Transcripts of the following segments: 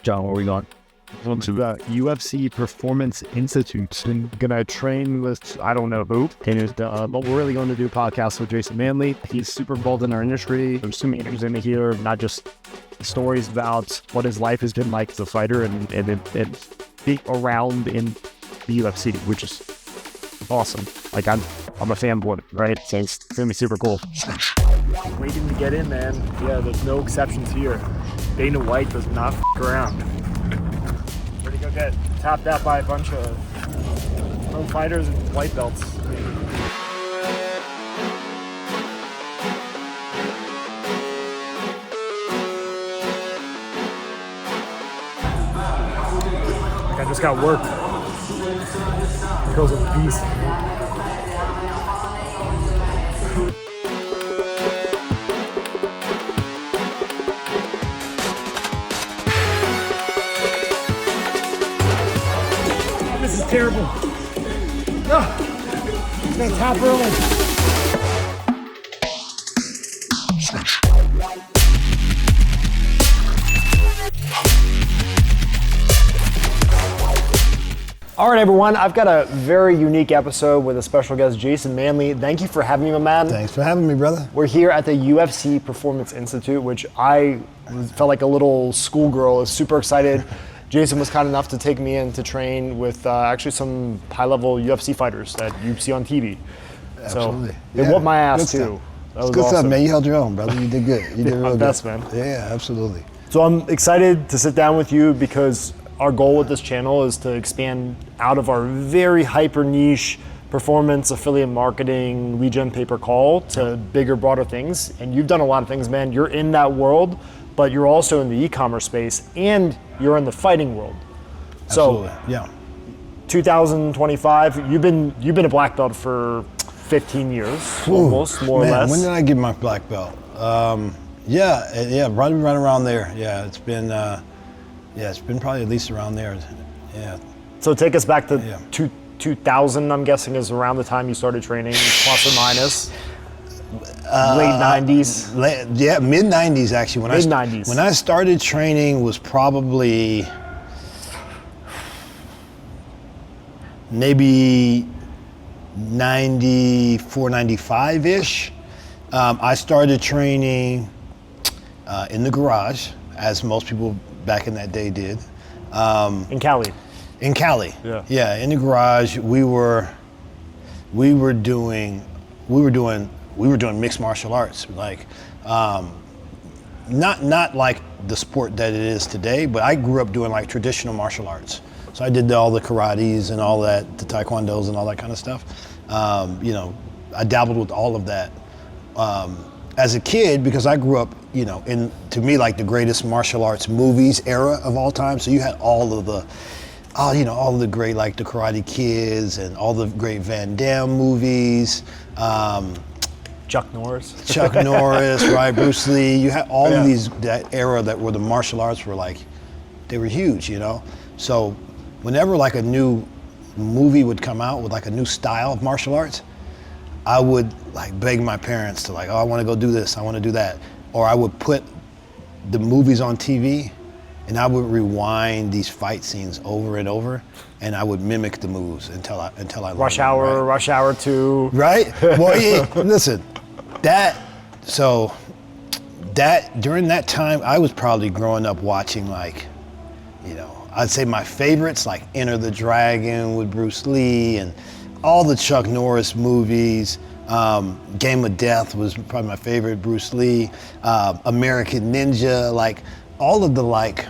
John, where are we going? To the UFC Performance Institute. I'm gonna train with I don't know who. But we're really going to do podcasts with Jason Manley. He's super involved in our industry. There's so many interesting to hear, not just stories about what his life has been like as a fighter and being around in the UFC, which is awesome. Like I'm a fanboy, right? So it's gonna be super cool. Waiting to get in, man. Yeah, there's no exceptions here. Dana White does not around. Ready to go get tapped out by a bunch of pro fighters and white belts. Like I just got worked. Girl's a beast. This is terrible. No, I'm gonna tap early. All right, everyone, I've got a very unique episode with a special guest, Jason Manley. Thank you for having me, my man. Thanks for having me, brother. We're here at the UFC Performance Institute, which I felt like a little schoolgirl. I was super excited. Jason was kind enough to take me in to train with actually some high-level UFC fighters that you see on TV. Absolutely. So it whooped my ass, good too. That was good awesome. stuff, man. You held your own, brother. You did good. You did real good. Best, man. Yeah, absolutely. So I'm excited to sit down with you because our goal with this channel is to expand out of our very hyper niche performance, affiliate marketing, lead gen pay-per-call to bigger, broader things. And you've done a lot of things, man. You're in that world, but you're also in the e-commerce space and you're in the fighting world. Absolutely. So, yeah. 2025, you've been a black belt for 15 years, almost, more or less. When did I get my black belt? Yeah, right around there. Yeah, it's been probably at least around there. Yeah. So take us back to 2000, I'm guessing, is around the time you started training, plus or minus. Late 90s? Mid 90s actually. Mid 90s. When I started training was probably maybe 94, 95-ish. I started training in the garage, as most people back in that day did. In Cali? In Cali. Yeah. Yeah, in the garage, we were doing mixed martial arts, like not like the sport that it is today, but I grew up doing like traditional martial arts. So I did all the karates and all that, the taekwondos and all that kind of stuff. I dabbled with all of that as a kid because I grew up, in, to me, like the greatest martial arts movies era of all time. So you had all of the great, like the Karate Kids and all the great Van Damme movies. Chuck Norris, right? Bruce Lee. You had all of these, that era that where the martial arts were like, they were huge, So whenever like a new movie would come out with like a new style of martial arts, I would like beg my parents to like, oh, I want to go do this, I want to do that. Or I would put the movies on TV and I would rewind these fight scenes over and over and I would mimic the moves until I learned Rush Hour, right? Rush Hour 2. Right? Well, yeah, listen, during that time, I was probably growing up watching like, I'd say my favorites like Enter the Dragon with Bruce Lee and all the Chuck Norris movies. Game of Death was probably my favorite, Bruce Lee. American Ninja, like all of the like,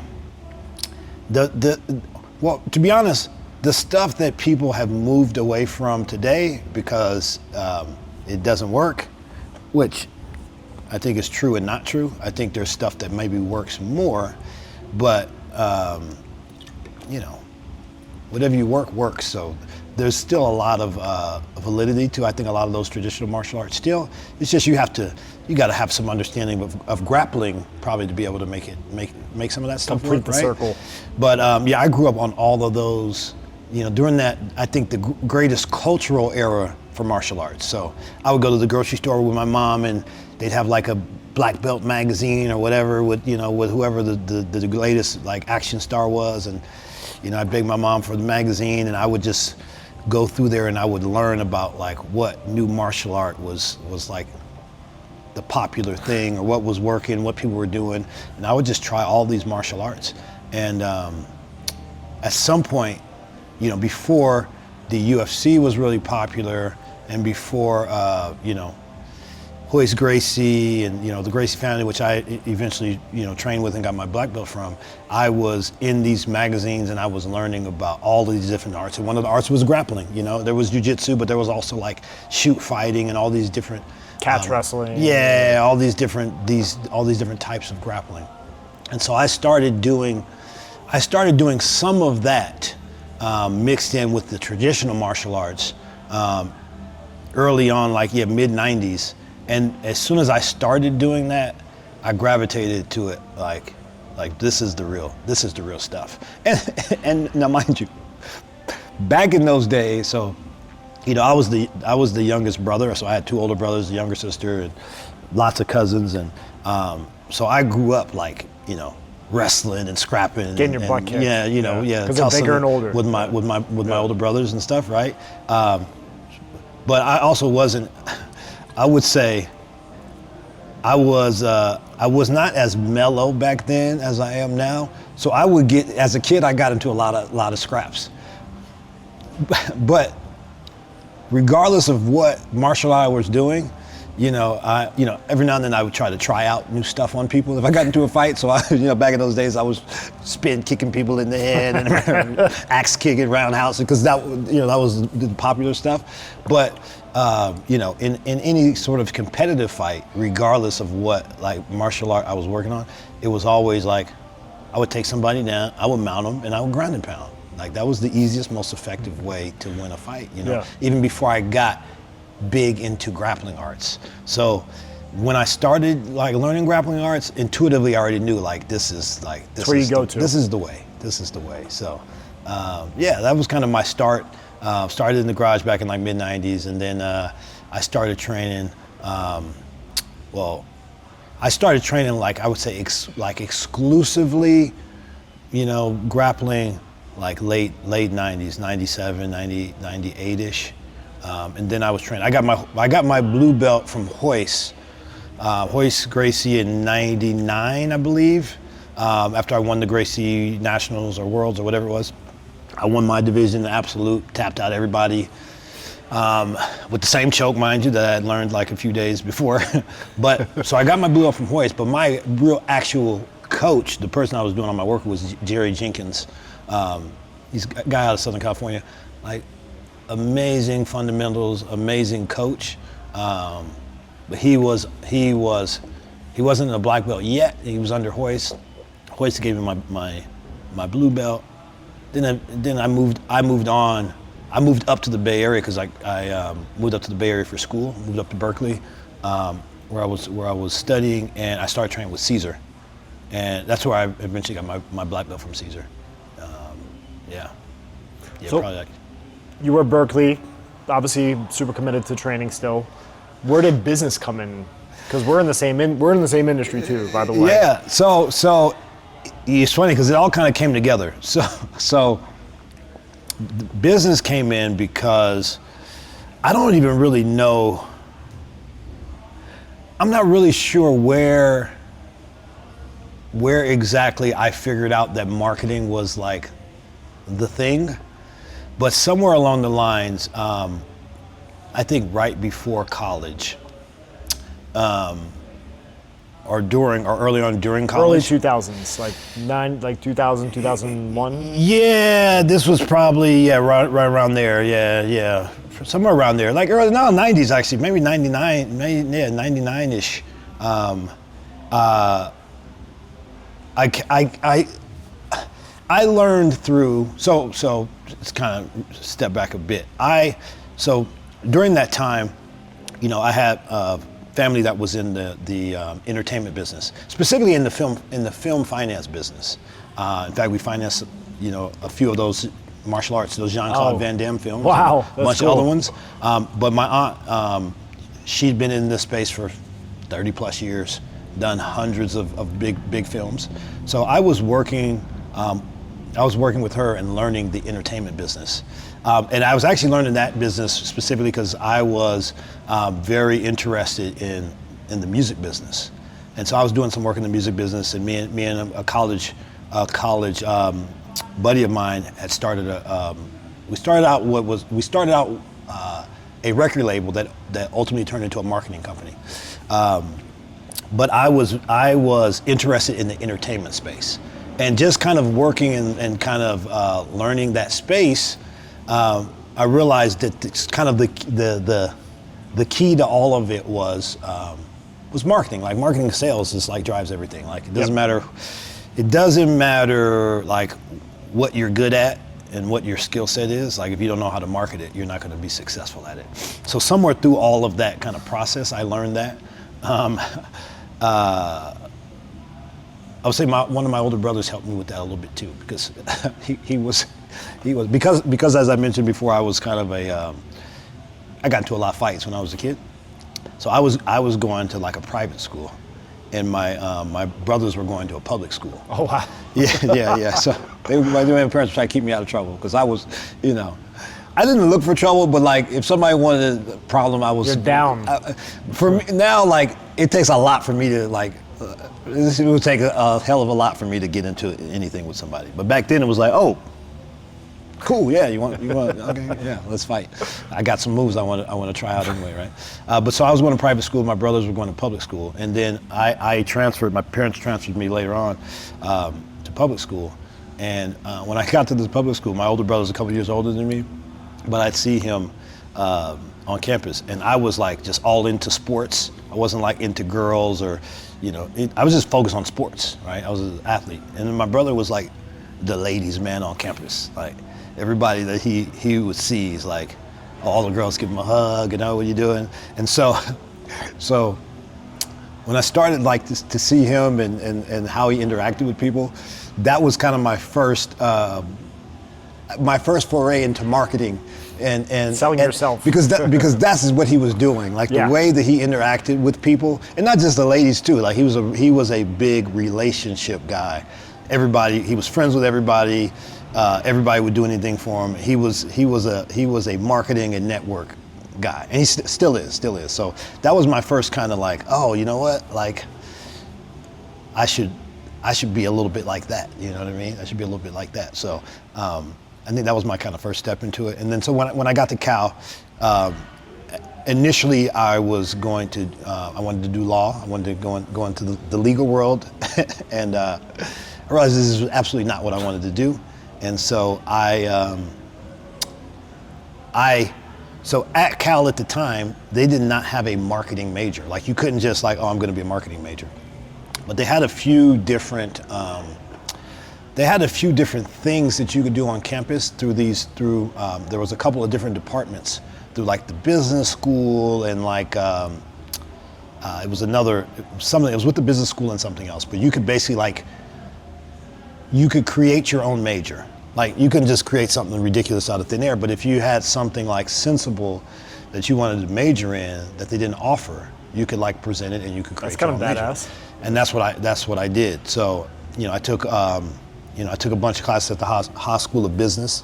well, to be honest, the stuff that people have moved away from today because it doesn't work, which I think is true and not true. I think there's stuff that maybe works more, but whatever you works. So there's still a lot of validity to, I think, a lot of those traditional martial arts still. It's just you got to have some understanding of grappling probably to be able to make some of that stuff complete work, the right? circle. But I grew up on all of those, during that, I think the greatest cultural era for martial arts. So I would go to the grocery store with my mom and they'd have like a Black Belt magazine or whatever with whoever the latest like action star was, and I begged my mom for the magazine, and I would just go through there and I would learn about like what new martial art was like the popular thing, or what was working, what people were doing, and I would just try all these martial arts. And at some point, before the UFC was really popular, and before Royce Gracie and the Gracie family, which I eventually trained with and got my black belt from, I was in these magazines and I was learning about all of these different arts. And one of the arts was grappling. There was Jiu-Jitsu, but there was also like shoot fighting and all these different catch wrestling. Yeah, all these different types of grappling. And so I started doing some of that mixed in with the traditional martial arts early on, like mid 90s. And as soon as I started doing that, I gravitated to it like this is the real stuff. And now mind you, back in those days, so I was the youngest brother, so I had two older brothers, a younger sister, and lots of cousins, and so I grew up like wrestling and scrapping, getting your butt kicked. Because they're bigger and older. With my older brothers and stuff, right? But I also wasn't. I would say I was not as mellow back then as I am now. So I would get, as a kid, I got into a lot of scraps. But regardless of what martial art I was doing, every now and then I would try out new stuff on people if I got into a fight. So back in those days I was spin kicking people in the head and axe kicking roundhouse, because that was the popular stuff. But in any sort of competitive fight, regardless of what like martial art I was working on, it was always like I would take somebody down, I would mount them, and I would ground and pound. Like that was the easiest, most effective way to win a fight. Even before I got big into grappling arts. So when I started like learning grappling arts, intuitively I already knew like this is the way. This is the way. So that was kind of my start. Started in the garage back in like mid 90s, and then I started training. I started training like I would say exclusively, grappling like late 90s, 97, 90, 98ish. And then I was training. I got my blue belt from Royce Gracie in 99, I believe. After I won the Gracie Nationals or Worlds or whatever it was, I won my division, the absolute, tapped out everybody with the same choke, mind you, that I had learned like a few days before. But so I got my blue belt from Royce, but my real actual coach, the person I was doing all my work with, was Jerry Jenkins. He's a guy out of Southern California. Like, amazing fundamentals, amazing coach, but he wasn't a black belt yet. He was under Royce. Royce gave me my blue belt. Then I moved on. I moved up to the Bay Area because I moved up to the Bay Area for school. Moved up to Berkeley, where I was studying, and I started training with Caesar, and that's where I eventually got my black belt from Caesar. So, probably like. You were at Berkeley, obviously super committed to training still. Where did business come in? Because we're in the same industry too, by the way. Yeah. So it's funny because it all kind of came together. So the business came in because I don't even really know. I'm not really sure where exactly I figured out that marketing was like the thing. But somewhere along the lines, I think right before college, or early on during college. Early 2000s, like 2000, 2001? Yeah, this was probably, right around there, yeah. Somewhere around there, like early, 90s actually, maybe 99, 99-ish. I learned through, so let's kind of step back a bit. So during that time, I had a family that was in the entertainment business, specifically in the film finance business. In fact, we financed, a few of those martial arts, those Jean-Claude Van Damme films. Wow, a bunch of other ones. But my aunt, she'd been in this space for 30 plus years. done hundreds of big films. So I was working with her and learning the entertainment business. And I was actually learning that business specifically because I was very interested in the music business. And so I was doing some work in the music business, and me and a college buddy of mine had started we started out a record label that ultimately turned into a marketing company. But I was interested in the entertainment space, and just kind of working and kind of learning that space. I realized that it's kind of the key to all of it was marketing. Like marketing sales is like drives everything. Like it doesn't matter. It doesn't matter like what you're good at and what your skill set is. Like if you don't know how to market it, you're not going to be successful at it. So somewhere through all of that kind of process, I learned that. I would say one of my older brothers helped me with that a little bit too, because he was because as I mentioned before, I was kind of I got into a lot of fights when I was a kid. So I was going to like a private school, and my brothers were going to a public school. Oh wow. Yeah. So my parents were trying to keep me out of trouble because I was, I didn't look for trouble, but like if somebody wanted a problem, I was. You're down. For me now, like it takes a lot for me to like. It would take a hell of a lot for me to get into anything with somebody. But back then it was like, oh, cool, yeah, you want, okay, yeah, let's fight. I got some moves I want to try out anyway, right? But so I was going to private school, my brothers were going to public school, and then I transferred. My parents transferred me later on to public school, and when I got to this public school, my older brother's a couple years older than me, but I'd see him on campus, and I was like just all into sports. I wasn't like into girls or. I was just focused on sports, right? I was an athlete. And then my brother was like the ladies' man on campus. Like everybody that he would see is like, all the girls give him a hug, what you doing? And so when I started like to see him and how he interacted with people, that was kind of my first foray into marketing. And selling yourself, because that's what he was doing, like the way that he interacted with people, and not just the ladies too. Like he was a big relationship guy. He was friends with everybody. Everybody would do anything for him. He was a marketing and network guy, and he still is. So that was my first kind of like, oh, you know what? Like I should be a little bit like that. You know what I mean? I should be a little bit like that. So. I think that was my kind of first step into it. And then so when I got to Cal, initially I was going to, I wanted to do law. I wanted to go into the legal world. And I realized this is absolutely not what I wanted to do. And so so at Cal at the time, they did not have a marketing major. Like you couldn't just like, oh, I'm going to be a marketing major. But they had a few different, things that you could do on campus through there was a couple of different departments through like the business school and like it was with the business school and something else, but you could basically like you could create your own major. Like you couldn't just create something ridiculous out of thin air, but if you had something like sensible that you wanted to major in that they didn't offer, you could like present it and you could create your own major. That's kind of badass. And that's what I did. So I took I took a bunch of classes at the Haas School of Business,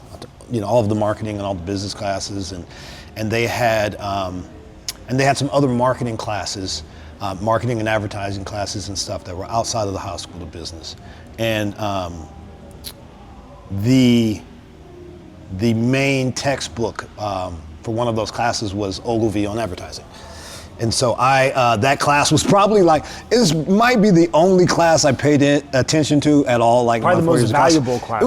all of the marketing and all the business classes, and they had some other marketing classes, marketing and advertising classes and stuff that were outside of the Haas School of Business. And the main textbook for one of those classes was Ogilvy on advertising. And so that class was probably like, it might be the only class I paid attention to at all. Like probably the most valuable class.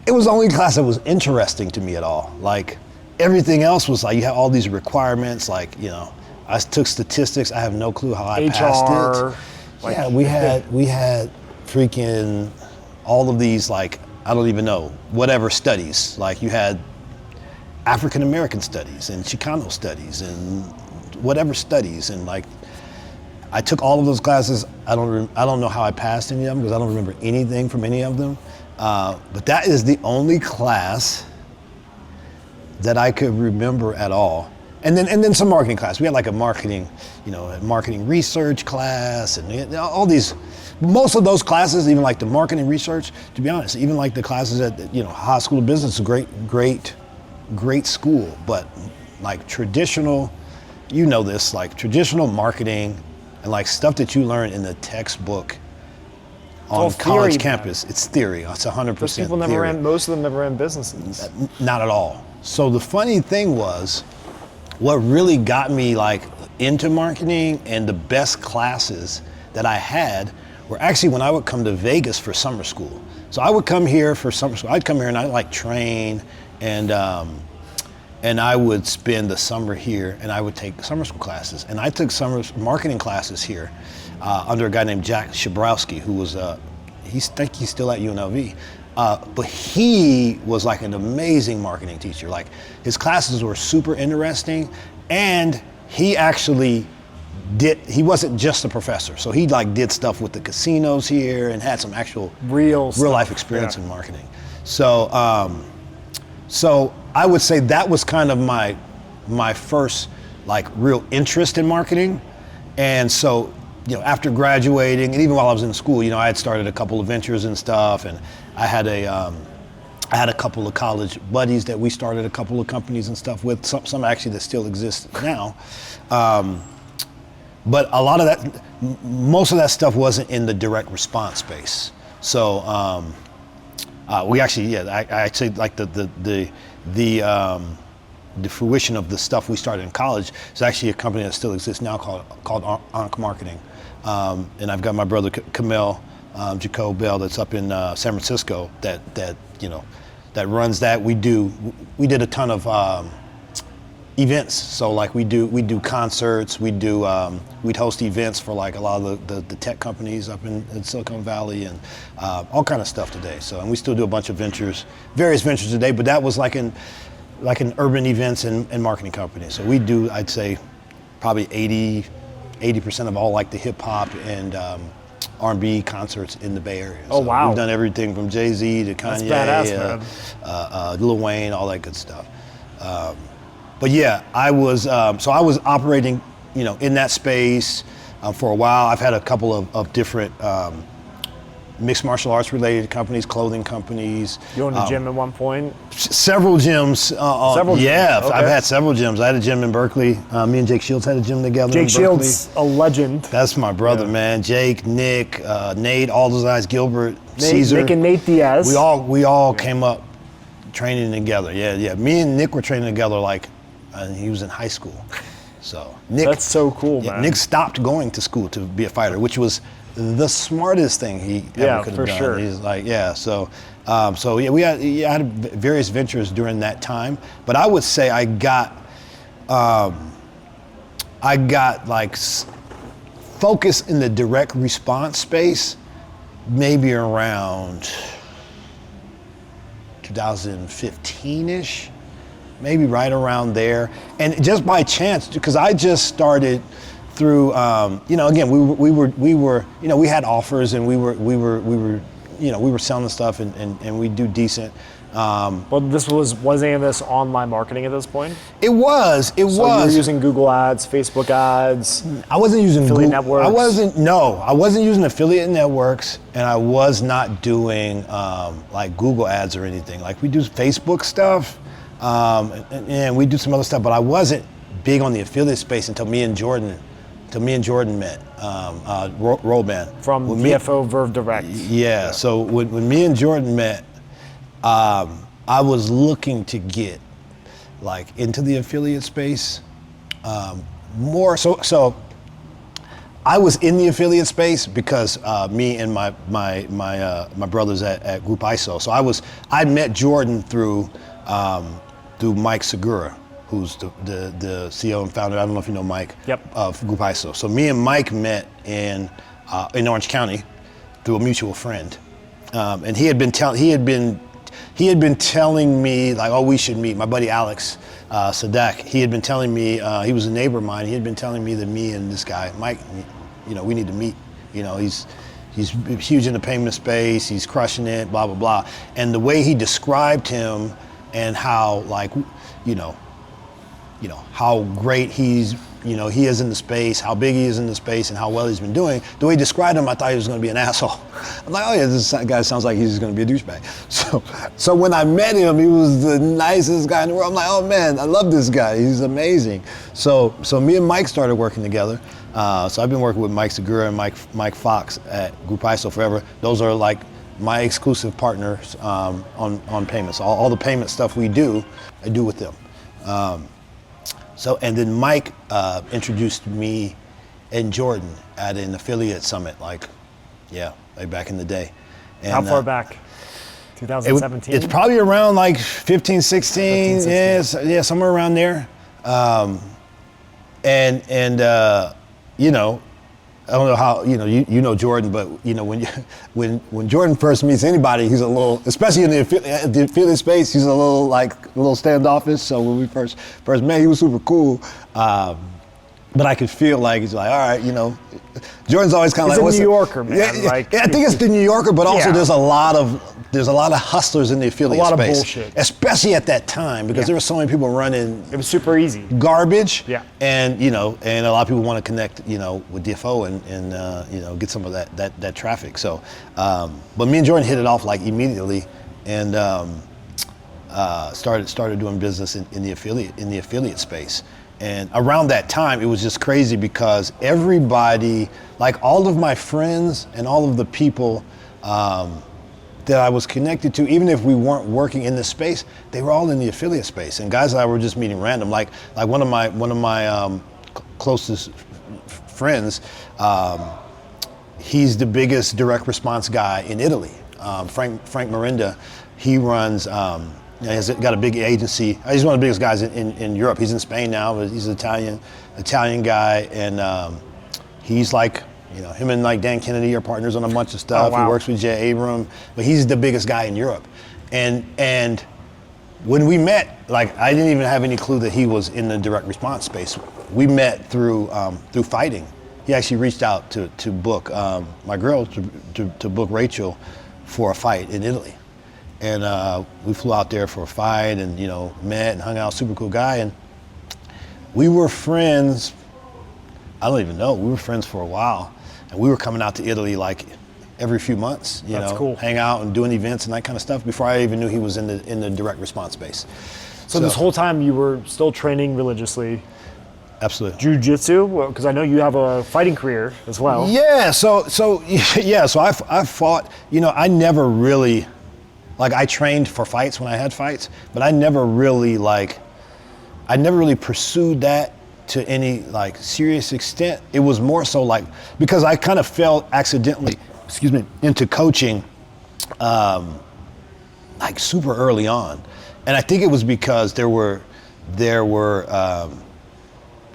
It was the only class that was interesting to me at all. Like everything else was like, you have all these requirements, like, I took statistics. I have no clue how I passed it. Like, yeah, we had freaking all of these, like, I don't even know, whatever studies. Like you had African American studies and Chicano studies and whatever studies, and like I took all of those classes. I don't know how I passed any of them because I don't remember anything from any of them. But that is the only class that I could remember at all. And then some marketing class. We had like a marketing research class, and all these. Most of those classes, even like the marketing research, to be honest, even like the classes at High School of Business, great school, but like traditional, like traditional marketing and like stuff that you learn in the textbook on college campus, it's theory. It's 100% theory. Most of them never ran businesses. Not at all. So the funny thing was, what really got me like into marketing and the best classes that I had were actually when I would come to Vegas for summer school. So I would come here for summer school. I'd come here and I'd like train, and I would spend the summer here, and I would take summer school classes. And I took summer marketing classes here under a guy named Jack Shabrowski, who was I think he's still at UNLV. But he was like an amazing marketing teacher. Like his classes were super interesting, and he actually he wasn't just a professor. So he like did stuff with the casinos here and had some actual real life experience in marketing. So so I would say that was kind of my first like real interest in marketing. And so, after graduating, and even while I was in school, I had started a couple of ventures and stuff, and I had a couple of college buddies that we started a couple of companies and stuff with, some actually that still exist now. But a lot of that, most of that stuff wasn't in the direct response space. So we actually, I actually like the fruition of the stuff we started in college is actually a company that still exists now called Ankh Marketing. And I've got my brother Kamel Jacob Bell that's up in San Francisco that runs that. We did a ton of events. So like we do concerts, we'd host events for like a lot of the tech companies up in Silicon Valley, and all kind of stuff today. So, and we still do a bunch of various ventures today, but that was like an urban events and marketing company. So we do, I'd say, probably 80% of all like the hip hop and R&B concerts in the Bay Area. Oh, wow. We've done everything from Jay-Z to Kanye, That's badass, Lil Wayne, all that good stuff. But yeah, I was operating, in that space for a while. I've had a couple of different mixed martial arts related companies, clothing companies. You owned a gym at one point? Several gyms. Several gyms? Yeah, Okay. I've had several gyms. I had a gym in Berkeley. Me and Jake Shields had a gym together in Jake Berkeley. Shields, a legend. That's my brother, man. Jake, Nick, Nate, all those guys, Gilbert, Caesar. Nick and Nate Diaz. We all came up training together. Yeah. Me and Nick were training together like he was in high school. So Nick. That's so cool, man. Nick stopped going to school to be a fighter, which was the smartest thing he ever could have done. Sure. He's like, we had various ventures during that time, but I would say I got like focus in the direct response space maybe around 2015-ish, maybe right around there, and just by chance, because I just started through, again, we had offers, and we were selling stuff, and we do decent. Well, was any of this online marketing at this point? It was. So you were using Google ads, Facebook ads. I wasn't using affiliate Google. networks. I wasn't using affiliate networks, and I was not doing like Google ads or anything. Like we do Facebook stuff, and we do some other stuff, but I wasn't big on the affiliate space until me and Jordan met, Rollman. From VFO Verve Direct. Yeah, so when me and Jordan met, I was looking to get like into the affiliate space more. So I was in the affiliate space because me and my brothers at Group ISO. So I met Jordan through Mike Segura, who's the CEO and founder. I don't know if you know Mike. Yep. Of Group ISO. So me and Mike met in Orange County through a mutual friend, and he had been telling me like, oh, we should meet. My buddy Alex Sadak, he had been telling me, he was a neighbor of mine. He had been telling me that me and this guy Mike, we need to meet. He's huge in the payment space. He's crushing it. Blah blah blah. And the way he described him and how you know, how great he is in the space, how big he is in the space, and how well he's been doing. The way he described him, I thought he was going to be an asshole. I'm like, oh yeah, this guy sounds like he's going to be a douchebag. So when I met him, he was the nicest guy in the world. I'm like, oh man, I love this guy. He's amazing. So me and Mike started working together. So I've been working with Mike Segura and Mike Fox at Group ISO forever. Those are like my exclusive partners on payments. All the payment stuff we do, I do with them. And then Mike introduced me and Jordan at an affiliate summit, like back in the day. And, how far back? 2017? It's probably around like 15, 16, 15, 16. Yeah, somewhere around there. You know, I don't know how, you know Jordan, but you know, when Jordan first meets anybody, he's a little, especially in the affiliate space, he's a little standoffish. So when we first met, he was super cool. But I could feel like he's like, all right, you know, Jordan's always kind of like, he's a New Yorker, man. Yeah, I think it's the New Yorker, but also there's a lot of hustlers in the affiliate space. A lot of bullshit. Especially at that time, because there were so many people running. It was super easy. Garbage. Yeah. And, and a lot of people want to connect, with DFO and get some of that traffic. So, but me and Jordan hit it off like immediately and started doing business in the affiliate space. And around that time, it was just crazy because everybody, like all of my friends and all of the people that I was connected to, even if we weren't working in this space, they were all in the affiliate space. And guys that I were just meeting random, like one of my closest friends, he's the biggest direct response guy in Italy. Frank Mirinda, he runs. He's got a big agency. He's one of the biggest guys in Europe. He's in Spain now, but he's an Italian guy, and he's like, him and like Dan Kennedy are partners on a bunch of stuff. Oh, wow. He works with Jay Abram, but he's the biggest guy in Europe. And when we met, like I didn't even have any clue that he was in the direct response space. We met through fighting. He actually reached out to book my girl to book Rachel for a fight in Italy. And we flew out there for a fight and, met and hung out, super cool guy. And we were friends, I don't even know, we were friends for a while. And we were coming out to Italy like every few months, That's cool. hang out and doing events and that kind of stuff before I even knew he was in the direct response space. So this whole time you were still training religiously? Absolutely. Jiu-Jitsu, because I know you have a fighting career as well. Yeah, so I fought, I never really, like I trained for fights when I had fights, but I never really pursued that to any like serious extent. It was more so like, because I kind of fell accidentally, into coaching like super early on. And I think it was because there were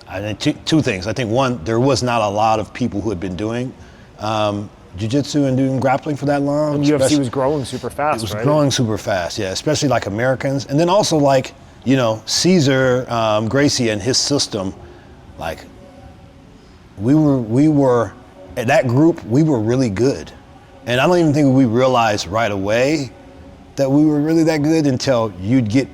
I think two things. I think one, there was not a lot of people who had been doing Jiu-Jitsu and doing grappling for that long. And UFC was growing super fast, right? It was growing super fast, yeah, especially like Americans. And then also like, Caesar Gracie and his system, like we were, at that group, we were really good. And I don't even think we realized right away that we were really that good until you'd get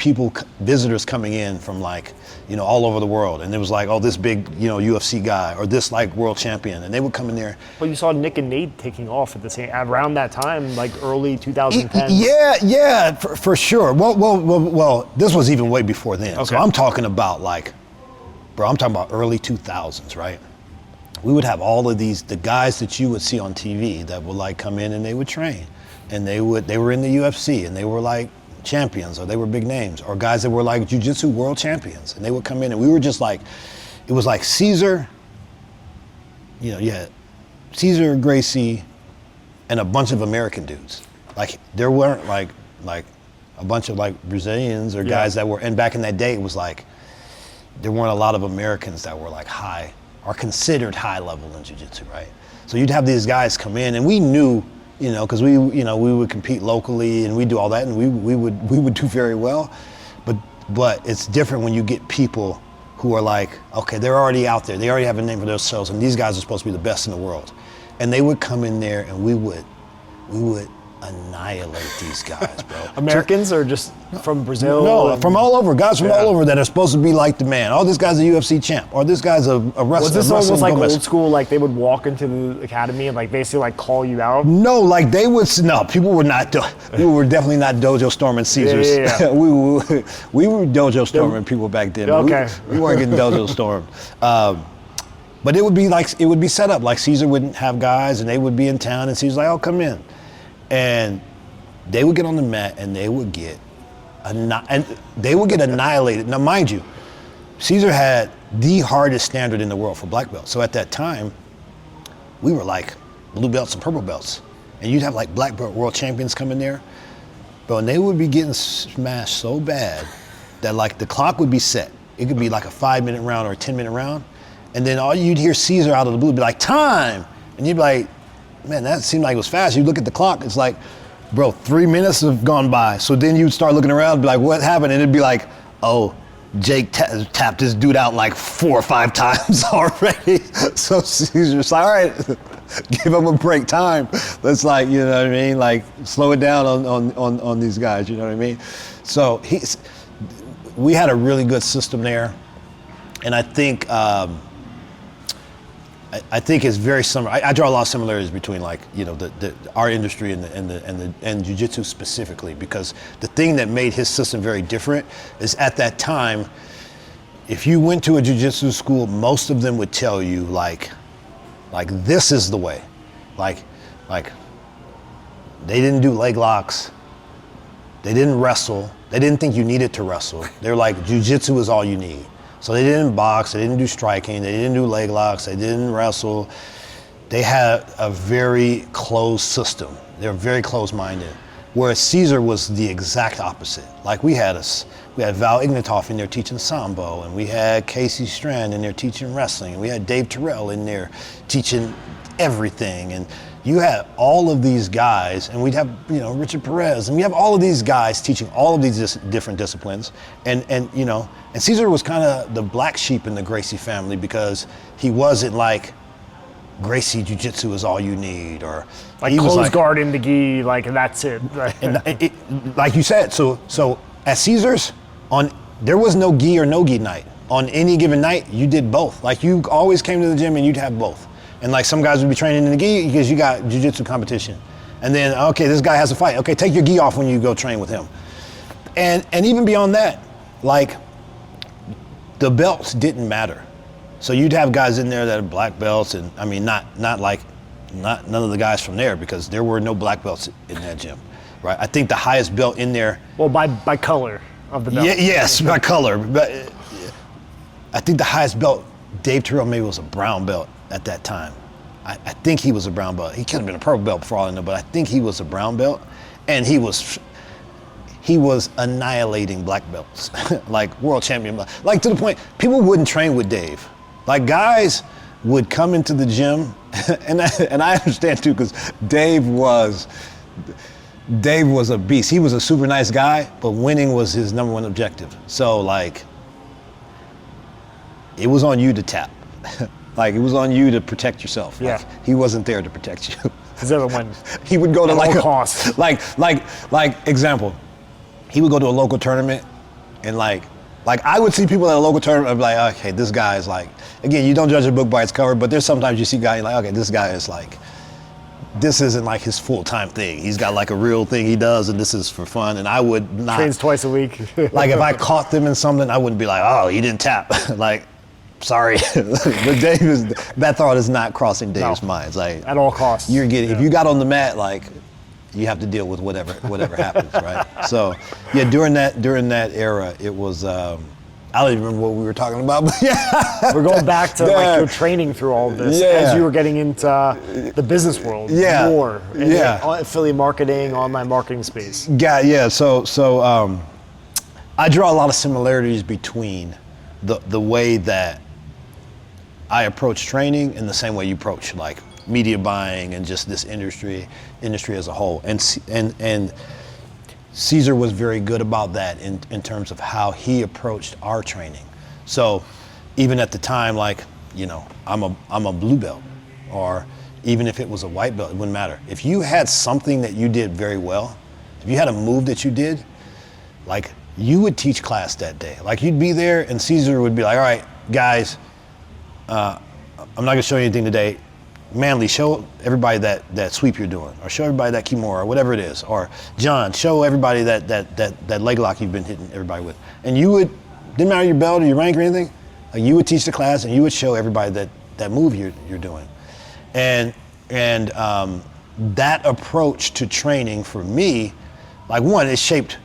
visitors coming in from like, all over the world. And it was like, oh, this big, UFC guy or this like world champion. And they would come in there. Well, you saw Nick and Nate taking off at the same, around that time, like early 2010. Yeah, for sure. Well, this was even way before then. Okay. So I'm talking about like, I'm talking about early 2000s, right? We would have all of the guys that you would see on TV that would like come in and they would train. And they were in the UFC and they were like champions or they were big names, or guys that were like Jiu-Jitsu world champions, and they would come in and we were just like, it was like Caesar, Caesar Gracie and a bunch of American dudes. Like there weren't like a bunch of like Brazilians or guys that were, and back in that day it was like, there weren't a lot of Americans that were like high or considered high level in Jiu-Jitsu, right? So you'd have these guys come in and we knew, because we would compete locally and we do all that, and we would do very well, but it's different when you get people who are like, okay, they're already out there, they already have a name for themselves, and these guys are supposed to be the best in the world, and they would come in there and we would annihilate these guys, bro. Americans or just from Brazil? No, from all over. Guys from all over that are supposed to be like the man. Oh, this guy's a UFC champ. Or this guy's a wrestler. Was this almost like old school, like they would walk into the academy and like basically like call you out? No, like they would, no, people were not, we were definitely not dojo storming Caesars. Yeah. we were dojo storming people back then. Okay. We weren't getting dojo stormed. But it would be set up like Caesar wouldn't have guys and they would be in town and Caesar's like, oh, come in. And they would get on the mat and they would get annihilated. Now, mind you, Caesar had the hardest standard in the world for black belts. So at that time, we were like blue belts and purple belts. And you'd have like black belt world champions come in there. But when they would be getting smashed so bad that like the clock would be set. It could be like a 5-minute round or a 10-minute round. And then all you'd hear Caesar out of the blue be like, time! And you'd be like, man, that seemed like it was fast. You look at the clock, it's like, bro, 3 minutes have gone by. So then you'd start looking around and be like, what happened? And it'd be like, oh, Jake tapped this dude out like 4 or 5 times already. So Caesar's like, all right, give him a break time. Let's like, you know what I mean? Like slow it down on these guys, you know what I mean? So we had a really good system there. And I think, it's very similar. I draw a lot of similarities between like, you know, our industry and Jiu-Jitsu specifically, because the thing that made his system very different is at that time, if you went to a Jiu-Jitsu school, most of them would tell you like this is the way. Like they didn't do leg locks. They didn't wrestle. They didn't think you needed to wrestle. They're like, Jiu-Jitsu is all you need. So they didn't box, they didn't do striking, they didn't do leg locks, they didn't wrestle. They had a very closed system. They were very closed-minded. Whereas Caesar was the exact opposite. Like we had Val Ignatoff in there teaching Sambo, and we had Casey Strand in there teaching wrestling, and we had Dave Terrell in there teaching everything. And you had all of these guys, and we'd have, you know, Richard Perez, and we have all of these guys teaching all of these different disciplines. And you know, and Caesar was kind of the black sheep in the Gracie family because he wasn't like, Gracie Jiu-Jitsu is all you need, or like close guard in the gi, like that's it. And like you said, so at Caesar's, there was no gi or no gi night. On any given night, you did both. Like you always came to the gym and you'd have both. And like some guys would be training in the gi because you got jiu-jitsu competition. And then, okay, this guy has a fight. Okay, take your gi off when you go train with him. And even beyond that, like the belts didn't matter. So you'd have guys in there that are black belts, and I mean, not none of the guys from there, because there were no black belts in that gym, right? I think the highest belt in there. Well, by color of the belt. Yes, by color. But I think the highest belt Dave Terrell maybe was a brown belt at that time. I think he was a brown belt. He could have been a purple belt for all I know, but I think he was a brown belt, and he was annihilating black belts, like world champion, like to the point people wouldn't train with Dave. Like guys would come into the gym, and I understand too, because Dave was a beast. He was a super nice guy, but winning was his number one objective. So like, it was on you to tap. Like it was on you to protect yourself. Yeah. Like, he wasn't there to protect you. He would go to like all costs. Like example, he would go to a local tournament, and like I would see people at a local tournament, I'd be like, okay, this guy is like, again, you don't judge a book by its cover, but there's sometimes you see guys like, okay, this guy is like, this isn't like his full-time thing. He's got like a real thing he does, and this is for fun, and I would not. Trains twice a week. Like if I caught them in something, I wouldn't be like, oh, you didn't tap. Like, sorry. But that thought is not crossing Dave's mind. It's like, at all costs. If you got on the mat, like, you have to deal with whatever happens, right? So, yeah, during that era, it was, I don't even remember what we were talking about, but yeah. We're going back to like your training through all of this as you were getting into the business world more, and affiliate marketing, online marketing space. Yeah. So I draw a lot of similarities between the way that I approach training and the same way you approach like media buying and just this industry as a whole. And Caesar was very good about that in terms of how he approached our training. So even at the time, like, you know, I'm a blue belt, or, even if it was a white belt, it wouldn't matter. If you had something that you did very well, if you had a move that you did, like you would teach class that day. Like you'd be there and Caesar would be like, all right, guys, I'm not gonna show you anything today. Manly, show everybody that sweep you're doing, or show everybody that Kimura, or whatever it is. Or John, show everybody that leg lock you've been hitting everybody with. And you would, didn't matter your belt or your rank or anything, like you would teach the class and you would show everybody that move you're doing. And that approach to training for me, like one, it shaped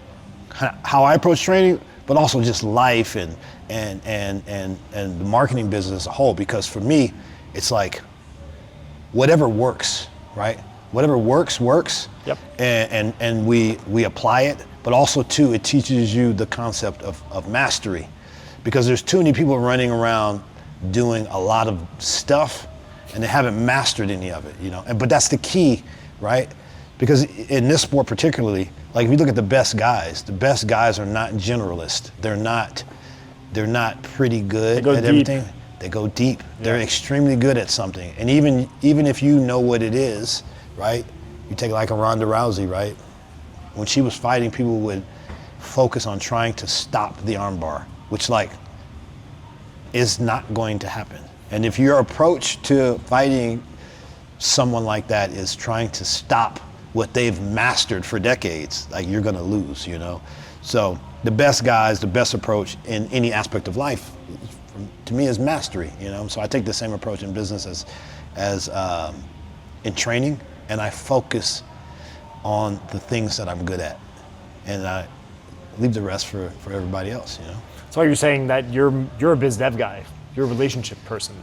how I approach training, but also just life and the marketing business as a whole. Because for me, it's like whatever works, right? Whatever works. Yep. And we apply it, but also too, it teaches you the concept of mastery, because there's too many people running around doing a lot of stuff and they haven't mastered any of it, you know. But that's the key, right? Because in this sport particularly, like if you look at the best guys are not generalists. They're not pretty good at everything. They go deep. Yeah. They're extremely good at something. And even if you know what it is, right? You take like a Ronda Rousey, right? When she was fighting, people would focus on trying to stop the armbar, which like is not going to happen. And if your approach to fighting someone like that is trying to stop what they've mastered for decades, like you're gonna lose, you know? So the best guys, the best approach in any aspect of life, to me, is mastery, you know? So I take the same approach in business as in training, and I focus on the things that I'm good at. And I leave the rest for everybody else, you know? So you're saying that you're a biz dev guy. You're a relationship person.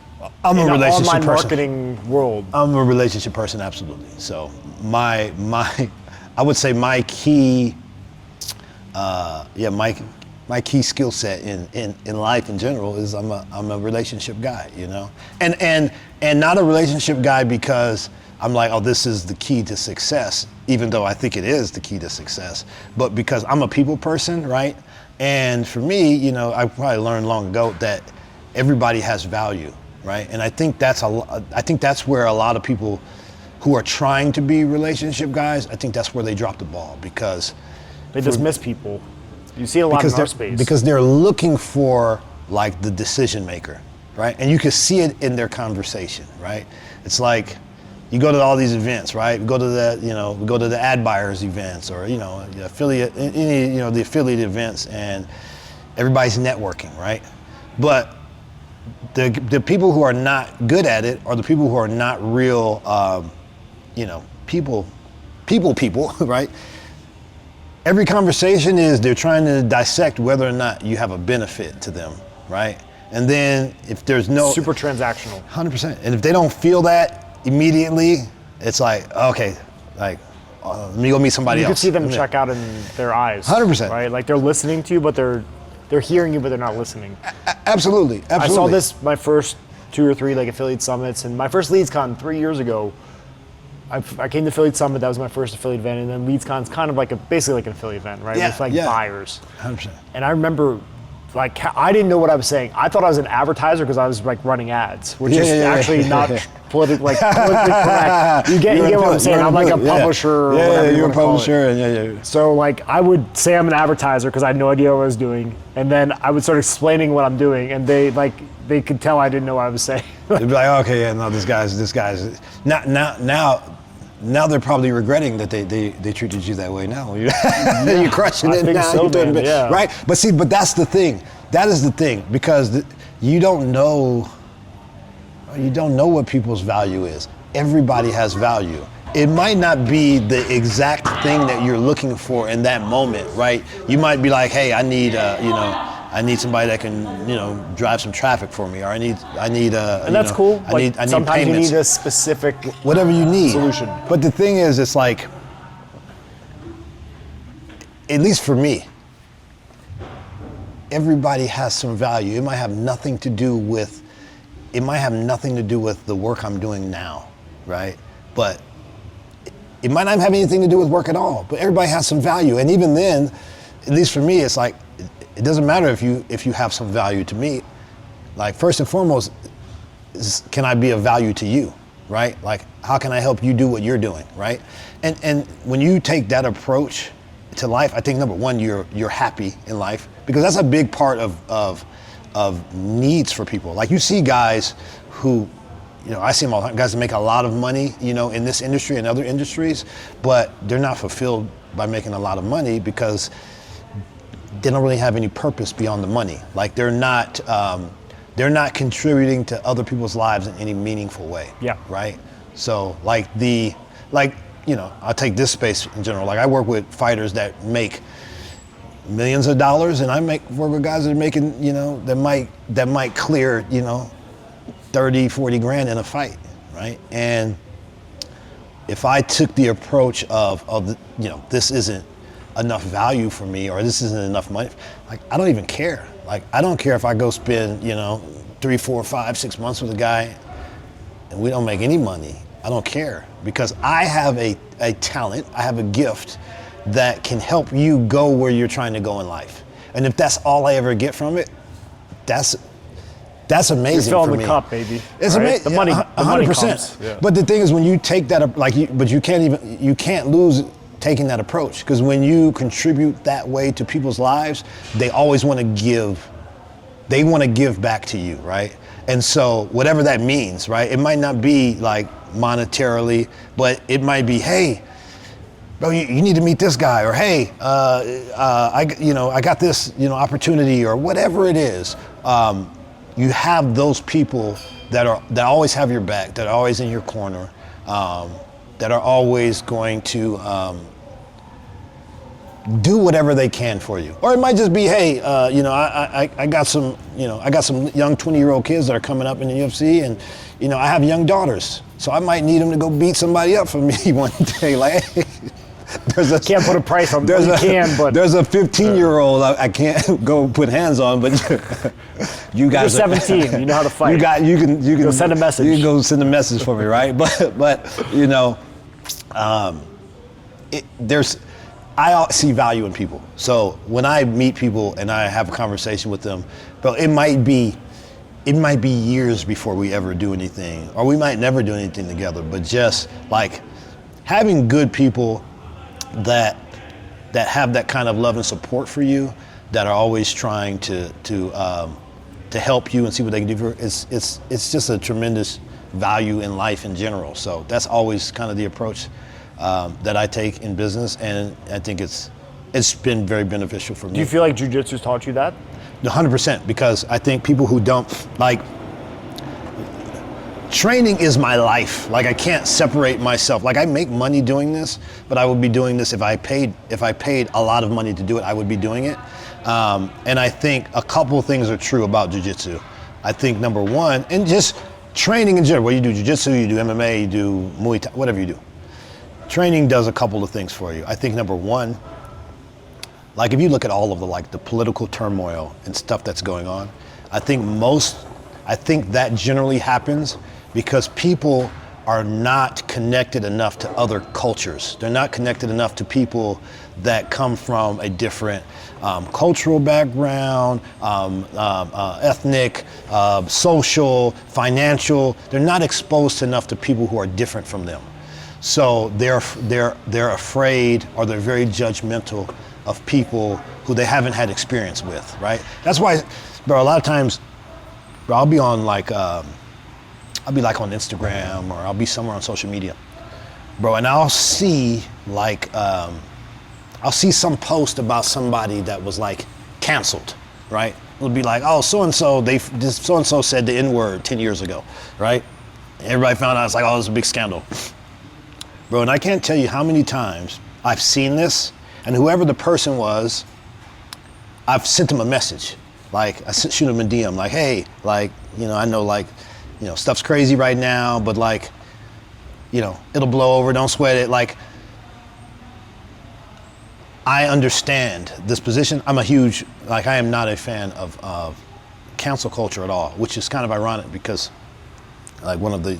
I'm a relationship online person. Marketing world. I'm a relationship person, absolutely. So I would say my key, my key skill set in life in general is I'm a relationship guy, you know, and not a relationship guy because I'm like, oh, this is the key to success, even though I think it is the key to success, but because I'm a people person, right? And for me, you know, I probably learned long ago that everybody has value, right? And I think that's where a lot of people who are trying to be relationship guys, I think that's where they drop the ball, because they dismiss people. You see a lot in our space. Because they're looking for like the decision maker, right? And you can see it in their conversation, right? It's like you go to all these events, right? We go to the ad buyers events, or the affiliate, the affiliate events, and everybody's networking, right? But the people who are not good at it are the people who are not real, people, right? Every conversation is they're trying to dissect whether or not you have a benefit to them, right? And then if there's no... Super transactional. 100%. And if they don't feel that immediately, it's like, okay, like, let me go meet somebody else. You can see them check out in their eyes. 100%. Right? Like they're listening to you, but they're hearing you, but they're not listening. Absolutely. I saw this my first 2 or 3 like affiliate summits, and my first LeadsCon 3 years ago. I came to Affiliate Summit. That was my first affiliate event, and then LeadsCon's kind of like basically like an affiliate event, right? Yeah, With like buyers. 100%. And I remember, like, I didn't know what I was saying. I thought I was an advertiser because I was like running ads, which is actually not politically correct. You get what I'm saying? I'm like a publisher. Or whatever you're a publisher. Yeah. So like I would say I'm an advertiser because I had no idea what I was doing, and then I would start explaining what I'm doing, and they could tell I didn't know what I was saying. They'd be like, okay, yeah, no, this guy's now they're probably regretting that they treated you that way now. You're crushing it now. So, man, right? But that's the thing. That is the thing, because you don't know what people's value is. Everybody has value. It might not be the exact thing that you're looking for in that moment, right? You might be like, hey, I need somebody that can, drive some traffic for me, or I need and that's cool. I need sometimes payments. you need a specific whatever you need solution. But the thing is, it's like, at least for me, everybody has some value. It might have nothing to do with the work I'm doing now, right? But it might not have anything to do with work at all. But everybody has some value, and even then, at least for me, it's like, it doesn't matter if you have some value to me. Like, first and foremost, can I be of value to you, right? Like, how can I help you do what you're doing, right? And when you take that approach to life, I think number one, you're happy in life, because that's a big part of needs for people. Like, you see guys who, you know, I see them all the time, guys that make a lot of money, you know, in this industry and other industries, but they're not fulfilled by making a lot of money because they don't really have any purpose beyond the money. Like, they're not contributing to other people's lives in any meaningful way. Yeah. Right? So you know, I'll take this space in general. Like, I work with fighters that make millions of dollars, and work with guys that are making, you know, that might clear, you know, 30, 40 grand in a fight, right? And if I took the approach of you know, this isn't enough value for me, or this isn't enough money, like, I don't even care. Like, I don't care if I go spend, you know, 3, 4, 5, 6 months with a guy and we don't make any money. I don't care, because I have a talent, I have a gift that can help you go where you're trying to go in life. And if that's all I ever get from it, that's amazing You're for filling me. the cup, baby. It's right? amazing. The money, 100%. comes. Yeah. But the thing is, when you take that, but you can't lose taking that approach, because when you contribute that way to people's lives, they always want to give. They want to give back to you, right? And so whatever that means, right? It might not be like monetarily, but it might be, hey, bro, you need to meet this guy, or hey, I got this, you know, opportunity, or whatever it is. You have those people that always have your back, that are always in your corner, that are always going to do whatever they can for you. Or it might just be, hey, you know, I got some young 20-year-old kids that are coming up in the UFC, and, you know, I have young daughters, so I might need them to go beat somebody up for me one day. Like, hey, Can't put a price on. There's You can, but there's a 15-year-old I can't go put hands on, but you guys. You're 17. You know how to fight. You can Go send a message. You can go send a message for me, right? But you know, I see value in people. So when I meet people and I have a conversation with them, but it might be years before we ever do anything, or we might never do anything together. But just like having good people that have that kind of love and support for you, that are always trying to help you and see what they can do for you, it's just a tremendous value in life in general. So that's always kind of the approach that I take in business, and I think it's been very beneficial for me. Do you feel like Jiu-Jitsu's taught you that? 100%, because I think people who don't, like, training is my life. Like, I can't separate myself. Like, I make money doing this, but I would be doing this if I paid a lot of money to do it, I would be doing it. And I think a couple of things are true about Jiu-Jitsu. I think number one, and just training in general, whether you do Jiu-Jitsu, you do MMA, you do Muay Thai, whatever you do. Training does a couple of things for you. I think number one, like if you look at all of the political turmoil and stuff that's going on, I think that generally happens because people are not connected enough to other cultures. They're not connected enough to people that come from a different cultural background, ethnic, social, financial. They're not exposed enough to people who are different from them. So they're afraid, or they're very judgmental of people who they haven't had experience with, right? That's why, bro, a lot of times, bro, I'll be on on Instagram, or I'll be somewhere on social media, bro, and I'll see some post about somebody that was like canceled, right? It'll be like, oh, so-and-so said the N-word 10 years ago, right? Everybody found out, it's like, oh, this is a big scandal. Bro, and I can't tell you how many times I've seen this, and whoever the person was, I've sent them a message. Like, I shoot them a DM, like, hey, like, you know, I know, like, you know, stuff's crazy right now, but like, you know, it'll blow over, don't sweat it. Like, I understand this position. I am not a fan of cancel culture at all, which is kind of ironic because, like, one of the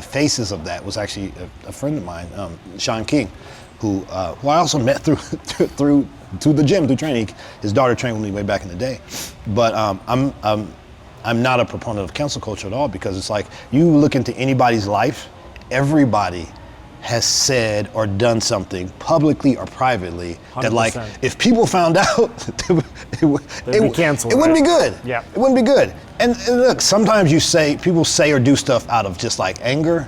faces of that was actually a friend of mine, Sean King, who I also met through the gym, through training. His daughter trained with me way back in the day. But I'm not a proponent of cancel culture at all, because it's like, you look into anybody's life, everybody has said or done something publicly or privately 100%. That like, if people found out, it wouldn't be good. Yeah. It wouldn't be good. And look, sometimes people say or do stuff out of just like anger.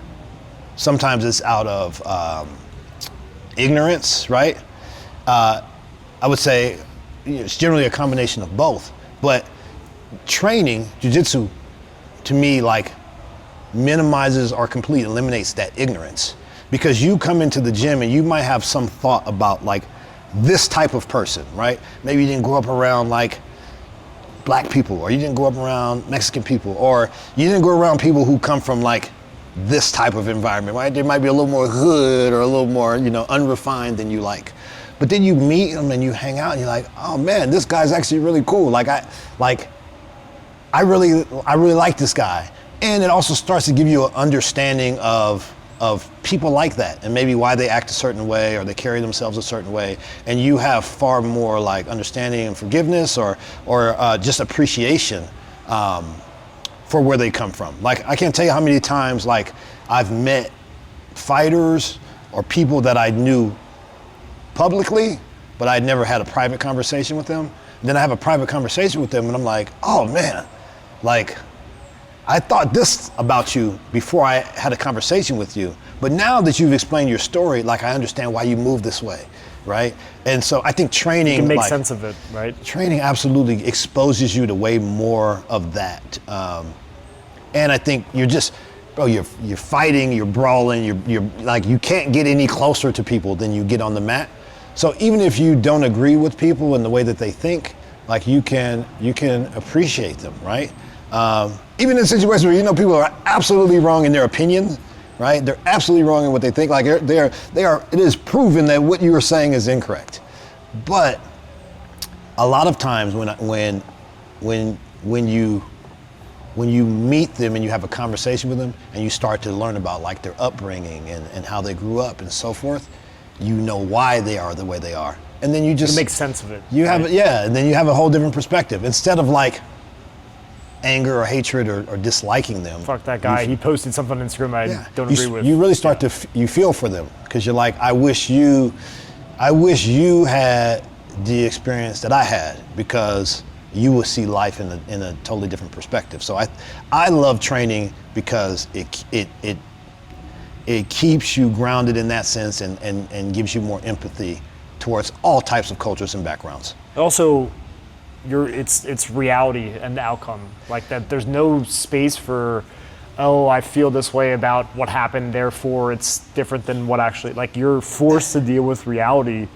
Sometimes it's out of ignorance, right? I would say it's generally a combination of both. But training, jiu-jitsu, to me, like, minimizes or completely eliminates that ignorance. Because you come into the gym and you might have some thought about like this type of person, right? Maybe you didn't grow up around like black people, or you didn't grow up around Mexican people, or you didn't grow around people who come from like this type of environment, right? They might be a little more hood or a little more, unrefined than you like. But then you meet them and you hang out and you're like, oh man, this guy's actually really cool. I really like this guy. And it also starts to give you an understanding of people like that, and maybe why they act a certain way or they carry themselves a certain way, and you have far more like understanding and forgiveness or just appreciation for where they come from. Like, I can't tell you how many times like I've met fighters or people that I knew publicly, but I'd never had a private conversation with them. And then I have a private conversation with them and I'm like, oh man, like, I thought this about you before I had a conversation with you, but now that you've explained your story, like, I understand why you move this way, right? And so I think training— You can make sense of it, right? Training absolutely exposes you to way more of that. And I think you're just, bro, you're fighting, you're brawling, you're like, you can't get any closer to people than you get on the mat. So even if you don't agree with people in the way that they think, like, you can appreciate them, right? Even in situations where people are absolutely wrong in their opinion, right? They're absolutely wrong in what they think. Like, it is proven that what you are saying is incorrect. But a lot of times when you meet them and you have a conversation with them and you start to learn about like their upbringing and how they grew up and so forth, you know why they are the way they are. And then you just make sense of it. And then you have a whole different perspective. Instead of like anger or hatred or disliking them. Fuck that guy. He posted something on Instagram I don't agree with. You really start to you feel for them, because you're like, I wish you had the experience that I had, because you will see life in a totally different perspective. So I love training because it keeps you grounded in that sense and gives you more empathy towards all types of cultures and backgrounds. Also, it's reality and the outcome. Like, that there's no space for, oh, I feel this way about what happened, therefore it's different than what actually, like, you're forced to deal with reality.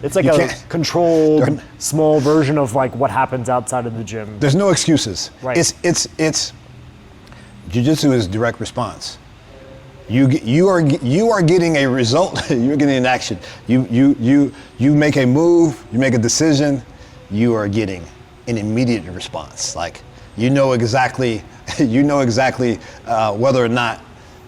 It's like a controlled, small version of like what happens outside of the gym. There's no excuses. Right. It's jiu-jitsu is direct response. You are getting a result. You're getting an action. You make a move. You make a decision. You are getting an immediate response. Like, you know exactly whether or not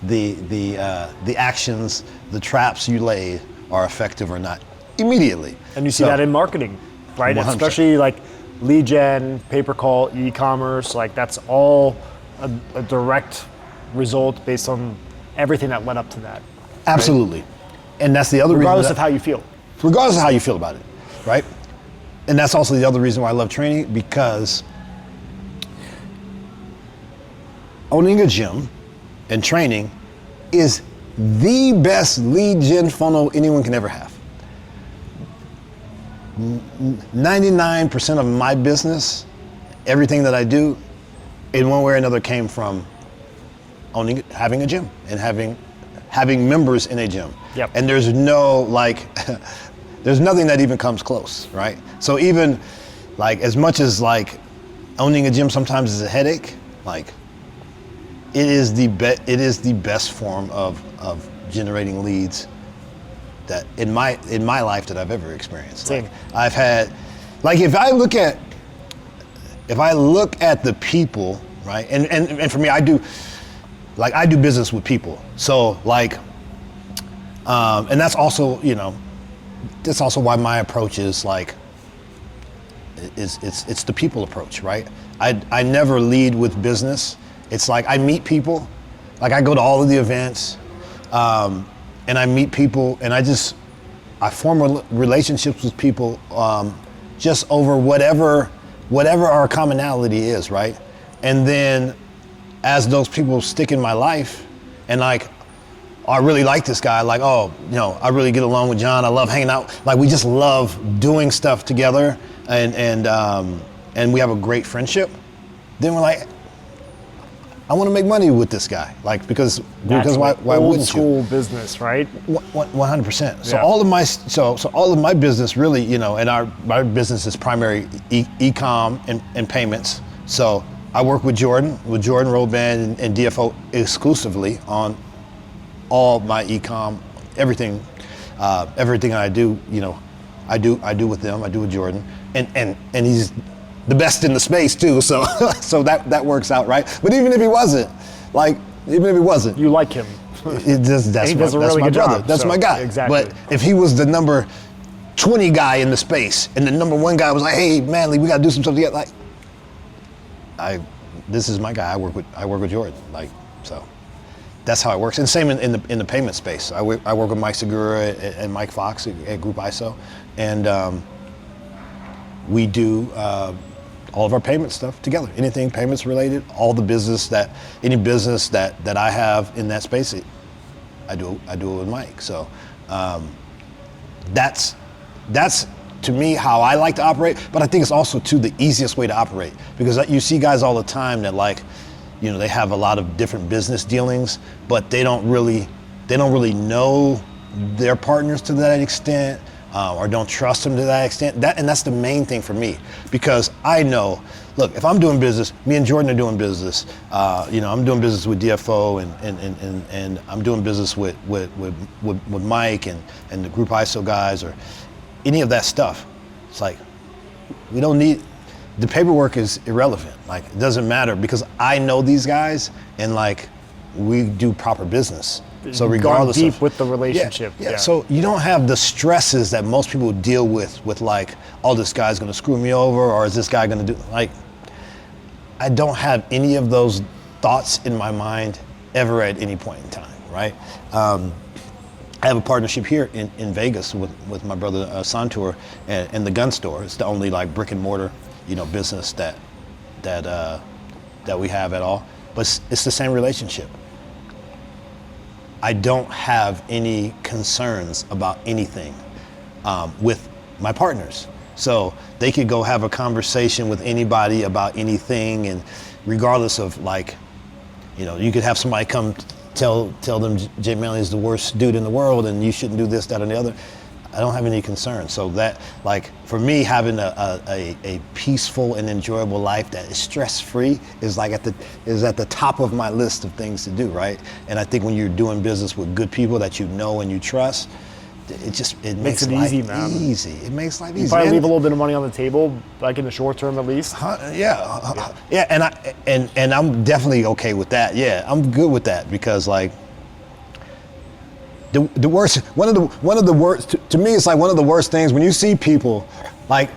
the actions, the traps you laid are effective or not immediately. And you see that in marketing, right? 100%. Especially like lead gen, pay-per-call, e-commerce. Like, that's all a direct result based on everything that led up to that. Absolutely. Right? And that's the other reason. Regardless of how you feel. Regardless of how you feel about it, right? And that's also the other reason why I love training, because owning a gym and training is the best lead gen funnel anyone can ever have. 99% of my business, everything that I do, in one way or another came from having a gym and having members in a gym. Yep. And there's no like, there's nothing that even comes close, right? So even like, as much as like owning a gym sometimes is a headache, like it is the best form of generating leads that in my life that I've ever experienced. Same. Like, I've had, like, if I look at the people, right? And for me, I do business with people. So like, and that's also, that's also why my approach is like, it's the people approach, right? I never lead with business. It's like I meet people, like I go to all of the events, and I meet people, and I form relationships with people just over whatever our commonality is, right? And then as those people stick in my life, and like, oh, I really like this guy, like, oh, you know, I really get along with John, I love hanging out, like we just love doing stuff together, and we have a great friendship, then we're like, I want to make money with this guy, like because why wouldn't you? School business, right? 100%. So Yeah. all of my business really, you know, and our business is primary e-com and payments. So I work with Jordan Roadband and DFO exclusively on all my e-com, everything I do, you know, I do with them. I do with Jordan, and he's the best in the space too, so so that works out, right? But even if he wasn't, You like him. that's he does a really my good brother. job, That's so, my guy. exactly. But if he was the number 20 guy in the space, and the number 1 guy was like, "Hey, Manly, we gotta do some stuff together," like, this is my guy. I work with Jordan, like, so that's how it works. And same in the payment space. I work with Mike Segura and Mike Fox at Group ISO, and we do all of our payment stuff together. Anything payments related, any business that I have in that space, I do it with Mike. So that's to me how I like to operate. But I think it's also too the easiest way to operate, because you see guys all the time that, like, you know, they have a lot of different business dealings, but they don't really know their partners to that extent. Or don't trust them to that extent. And that's the main thing for me, because I know, look, if I'm doing business, me and Jordan are doing business. You know, I'm doing business with DFO and I'm doing business with Mike and the Group ISO guys, or any of that stuff. It's like, we don't need, the paperwork is irrelevant. Like, it doesn't matter, because I know these guys, and like, we do proper business. So regardless deep with the relationship. Yeah. So you don't have the stresses that most people deal with like, oh, this guy's gonna screw me over, or is this guy gonna do, like, I don't have any of those thoughts in my mind ever at any point in time, right? I have a partnership here in Vegas with my brother Santur and the gun store. It's the only like brick and mortar, you know, business that we have at all. But it's the same relationship. I don't have any concerns about anything with my partners. So they could go have a conversation with anybody about anything, and regardless of, like, you know, you could have somebody come tell them Jay Manley is the worst dude in the world and you shouldn't do this, that, and the other. I don't have any concerns. So that, like, for me, having a peaceful and enjoyable life that is stress-free is like at the top of my list of things to do, right? And I think when you're doing business with good people that you know and you trust, it makes it easy, life man. easy. It makes life easy. You probably leave a little bit of money on the table, like in the short term at least. Yeah, and I'm definitely okay with that. Yeah, I'm good with that, because like, the worst, one of the worst, to me, it's like one of the worst things when you see people like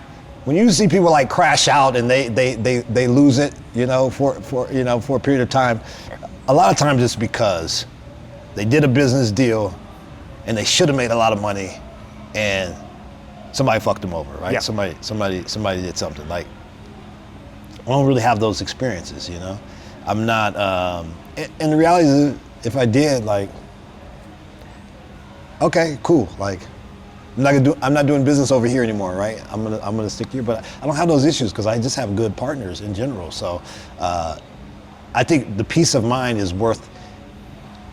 crash out and they lose it, you know, for a period of time. A lot of times it's because they did a business deal and they should have made a lot of money, and somebody fucked them over, right? Yeah. Somebody did something. Like, I don't really have those experiences, you know. I'm not. And the reality is, if I did, like, okay, cool. Like, I'm not doing business over here anymore, right? I'm gonna stick here, but I don't have those issues because I just have good partners in general. So, I think the peace of mind is worth.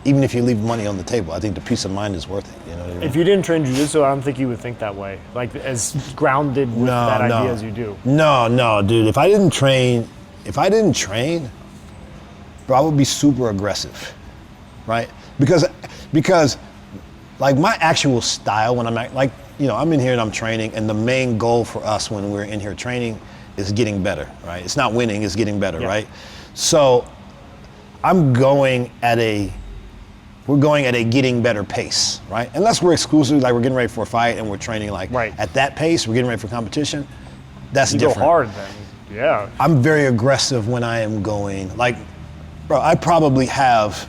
Even if you leave money on the table, I think the peace of mind is worth it. You know what I mean? If you didn't train jiu-jitsu, I don't think you would think that way. Like, as grounded with that idea as you do. No, dude. If I didn't train, bro, I would be super aggressive, right? Because like my actual style when I'm like, you know, I'm in here and I'm training, and the main goal for us when we're in here training is getting better, right? It's not winning, it's getting better, right? So we're going at a getting better pace, right? Unless we're exclusively, like, we're getting ready for a fight and we're training like at that pace, we're getting ready for competition. that's You different. go hard then. Yeah. I'm very aggressive when I am going. Like, bro, I probably have,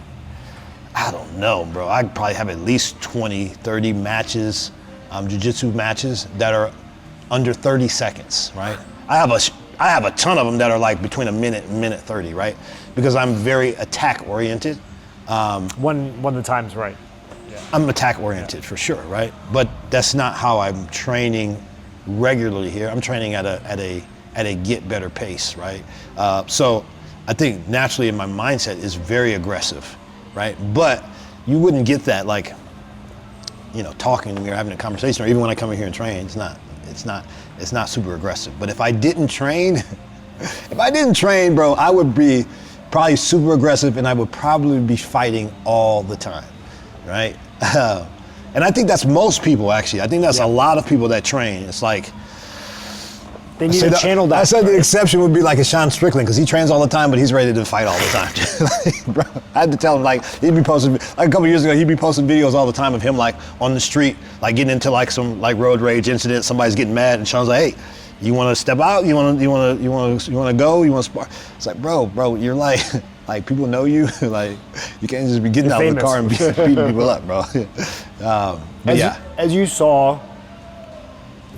I don't know, bro. I probably have at least 20, 30 matches, jiu-jitsu matches that are under 30 seconds, right? I have a ton of them that are like between a minute and minute 30, right? Because I'm very attack oriented. When the time's right. I'm attack oriented for sure, right? But that's not how I'm training regularly here. I'm training at a get better pace, right? So I think naturally in my mindset is very aggressive, right? But you wouldn't get that like, you know, talking to me or having a conversation, or even when I come in here and train, it's not super aggressive. But if I didn't train, bro, I would be probably super aggressive and I would probably be fighting all the time, right? And I think that's most people actually. I think that's a lot of people that train. It's like, they need to channel that. I said the exception would be like a Sean Strickland, because he trains all the time, but he's ready to fight all the time. Like, bro, I had to tell him, like, he'd be posting, like a couple years ago, he'd be posting videos all the time of him like on the street, like getting into like some like road rage incident, somebody's getting mad, and Sean's like, hey, you want to step out? You want to go? You want to spar? It's like, bro, you're like people know you. Like, you can't just be getting out of the car and beating people up, bro. As you saw,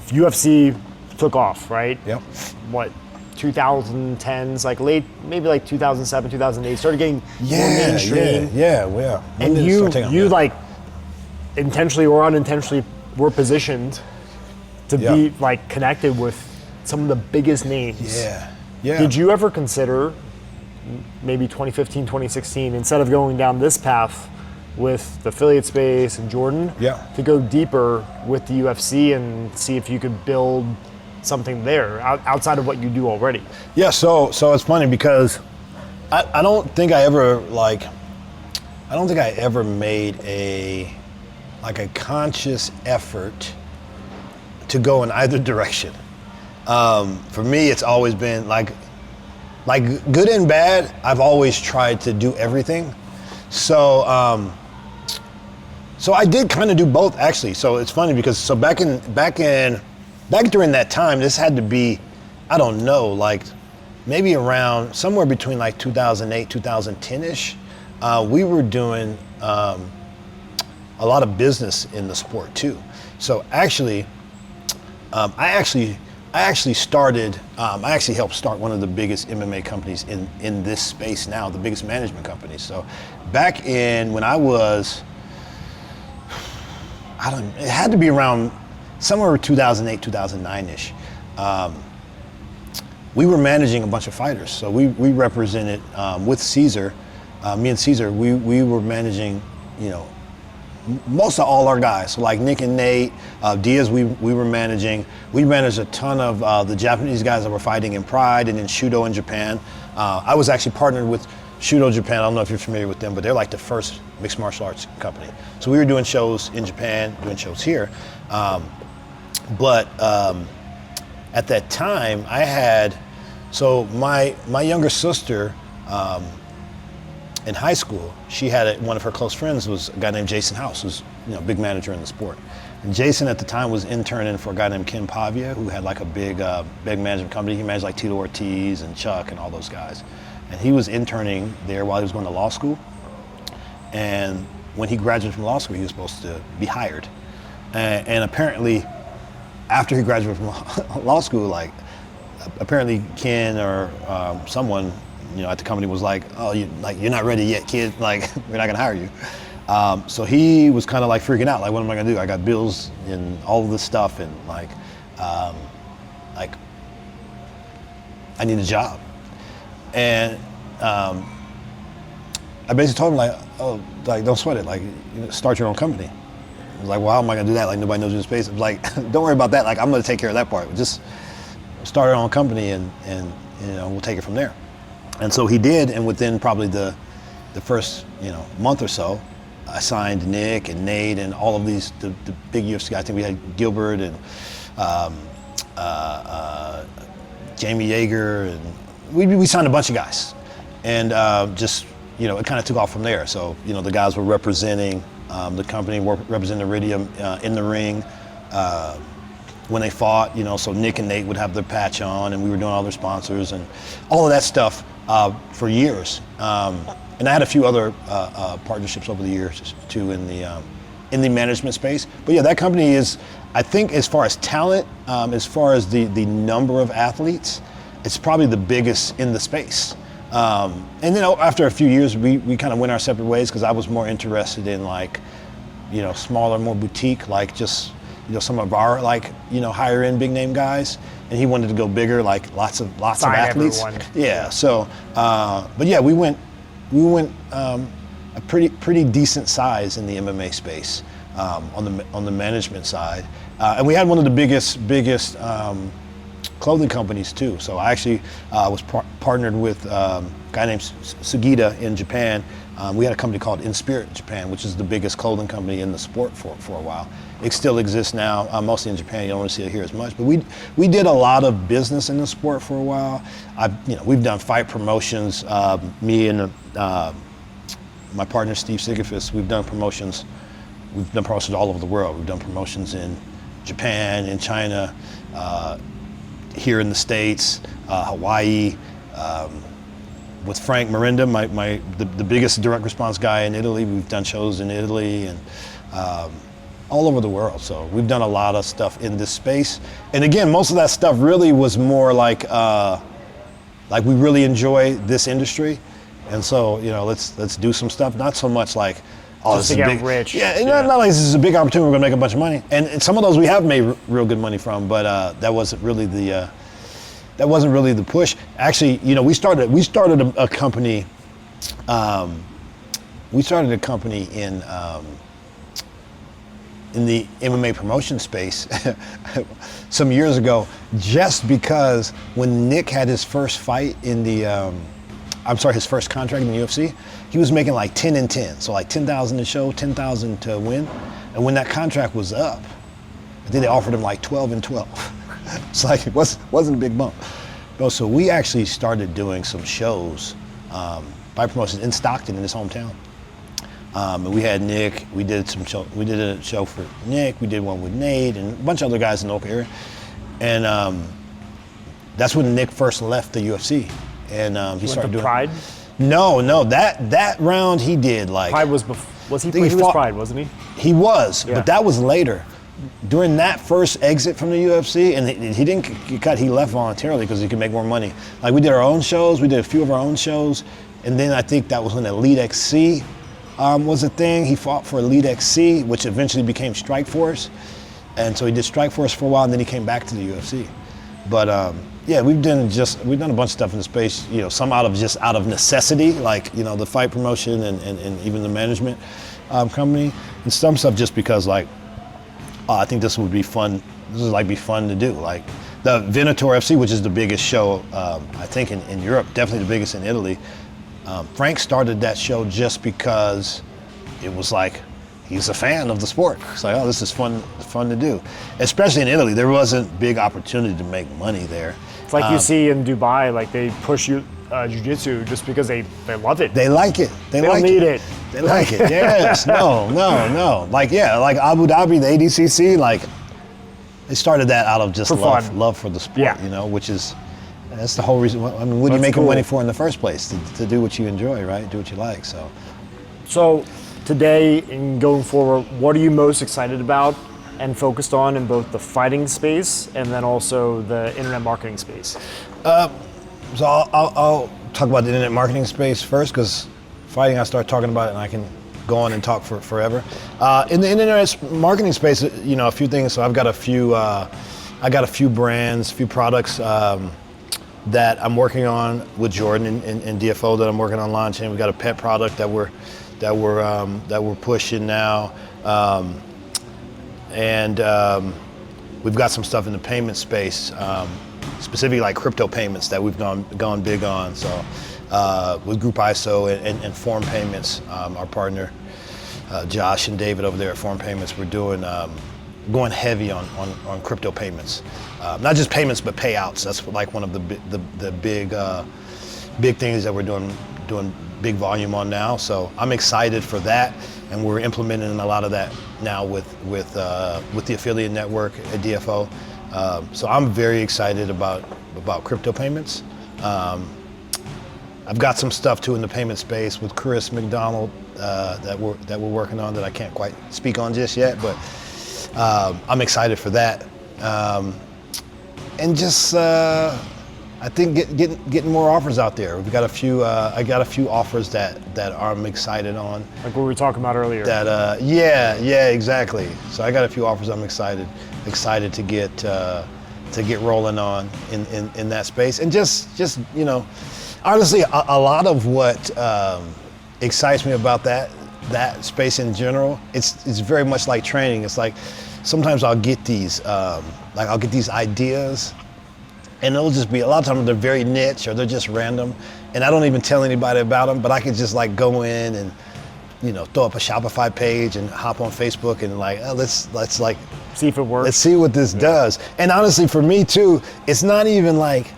UFC took off, right? Yep. What, 2010s, like late, maybe like 2007, 2008, started getting more mainstream. Yeah. And you like intentionally or unintentionally were positioned to be like connected with some of the biggest names. Yeah. Did you ever consider maybe 2015, 2016, instead of going down this path with the affiliate space and Jordan, to go deeper with the UFC and see if you could build something there outside of what you do already? Yeah, so it's funny because I don't think I ever made a conscious effort to go in either direction. For me, it's always been like good and bad. I've always tried to do everything. So I did kind of do both actually. So it's funny because back during that time, this had to be, I don't know, like maybe around somewhere between like 2008, 2010-ish. We were doing a lot of business in the sport too. So actually, I actually helped start one of the biggest MMA companies in this space now, the biggest management company. So back when I was, it had to be around somewhere 2008, 2009-ish. We were managing a bunch of fighters. So we represented, with Caesar, me and Caesar, we were managing, you know, most of all our guys. So like Nick and Nate, Diaz, we were managing. We managed a ton of the Japanese guys that were fighting in Pride and in Shudo in Japan. I was actually partnered with Shudo Japan. I don't know if you're familiar with them, but they're like the first mixed martial arts company. So we were doing shows in Japan, doing shows here. But at that time, I had, so my younger sister in high school, she had one of her close friends was a guy named Jason House, who's a big manager in the sport. And Jason at the time was interning for a guy named Ken Pavia, who had like a big management company. He managed like Tito Ortiz and Chuck and all those guys. And he was interning there while he was going to law school. And when he graduated from law school, he was supposed to be hired. And apparently, after he graduated from law school, like apparently Ken or someone, at the company was like, "Oh, you're not ready yet, kid. Like, we're not gonna hire you." So he was kind of like freaking out. Like, what am I gonna do? I got bills and all of this stuff, and like I need a job. And I basically told him like, "Oh, like don't sweat it. Like, start your own company." I was like, "Well, how am I gonna do that? Like, nobody knows you in space." I was like, "Don't worry about that. Like, I'm gonna take care of that part. Just start our own company, and we'll take it from there." And so he did, and within probably the first month or so, I signed Nick and Nate and all of these the big UFC guys. I think we had Gilbert and Jamie Yeager, and we signed a bunch of guys, and just it kind of took off from there. So the guys were representing the company, were representing Iridium in the ring. when they fought, so Nick and Nate would have their patch on, and we were doing all their sponsors and all of that stuff for years. And I had a few other partnerships over the years too in the management space. But yeah, that company is, I think, as far as talent, as far as the number of athletes, it's probably the biggest in the space. And then after a few years, we kind of went our separate ways because I was more interested in smaller, more boutique, just some of our higher end big name guys, and he wanted to go bigger, lots of athletes. Everyone. Yeah. So, but yeah, we went a pretty decent size in the MMA space on the management side, and we had one of the biggest clothing companies too. So I actually was partnered with a guy named Sugita in Japan. We had a company called In Spirit Japan, which is the biggest clothing company in the sport for a while. It still exists now, mostly in Japan. You don't want to see it here as much, but we did a lot of business in the sport for a while. We've done fight promotions. Me and my partner Steve Sigafus, we've done promotions. We've done promotions all over the world. We've done promotions in Japan, in China, here in the States, Hawaii. With Frank Marinda, the biggest direct response guy in Italy. We've done shows in Italy and all over the world. So we've done a lot of stuff in this space. And again, most of that stuff really was more like we really enjoy this industry, and so let's do some stuff. Not so much like, oh, Just this to is get big. rich. Yeah, not like this is a big opportunity. We're gonna make a bunch of money, and some of those we have made real good money from. But that wasn't really the push. Actually, we started a company. We started a company in the MMA promotion space some years ago, just because when Nick had his first fight in his first contract in the UFC, he was making like 10 and 10, so like 10,000 to show, 10,000 to win. And when that contract was up, I think they offered him like 12 and 12. It's like it wasn't a big bump. So we actually started doing some shows by promotion in Stockton, in his hometown. And we had Nick. We did a show for Nick. We did one with Nate and a bunch of other guys in the local area. And that's when Nick first left the UFC. And he started doing Pride. No, that round he did like. Pride was he was Pride, wasn't he? He was, Yeah. but that was later. During that first exit from the UFC, and he didn't get cut, he left voluntarily because he could make more money. Like we did our own shows, we did a few of our own shows, and then I think that was when Elite XC was a thing. He fought for Elite XC, which eventually became Strike Force, and so he did Strike Force for a while, and then he came back to the UFC. But yeah, we've done a bunch of stuff in the space. Some out of necessity, like the fight promotion and even the management company, and some stuff just because I think this would be fun. This would be fun to do. Like the Venator FC, which is the biggest show, I think in Europe, definitely the biggest in Italy. Frank started that show just because it was like he's a fan of the sport. It's like, oh, this is fun to do. Especially in Italy, there wasn't big opportunity to make money there. It's like you see in Dubai, like they push you Jiu-Jitsu just because they love it. They like it. They don't need it. They like it. Yes. No. Like Abu Dhabi, the ADCC, they started that out of just For love for the sport. Yeah. That's the whole reason. I mean, what are you That's making cool. money for in the first place? To do what you enjoy, right? Do what you like. So today and going forward, what are you most excited about and focused on in both the fighting space and then also the internet marketing space? So I'll talk about the internet marketing space first, because fighting, I start talking about it and I can go on and talk for forever. In the internet marketing space, a few things. So I've got a few brands, a few products that I'm working on with Jordan and DFO that I'm working on launching. We've got a pet product that we're pushing now, and we've got some stuff in the payment space. Specifically like crypto payments that we've gone big on. So with Group ISO and Form Payments, our partner Josh and David over there at Form Payments, we're going heavy on crypto payments. Not just payments, but payouts. That's like one of the big things that we're doing big volume on now. So I'm excited for that, and we're implementing a lot of that now with the affiliate network at DFO. So I'm very excited about crypto payments. I've got some stuff too in the payment space with Chris McDonald that we're working on that I can't quite speak on just yet, but I'm excited for that. And just I think getting more offers out there. We've got a few. I got a few offers that I'm excited on. Like what we were talking about earlier. That yeah, exactly. So I got a few offers I'm excited to get rolling on in that space. And just you know, honestly, a lot of what excites me about that space in general, it's very much like training. It's like sometimes I'll get these ideas. And it'll just be, a lot of times they're very niche or they're just random. And I don't even tell anybody about them, but I could just like go in and, you know, throw up a Shopify page and hop on Facebook and like, oh, let's like, see if it works. Let's see what this does. And honestly, for me too, it's not even like,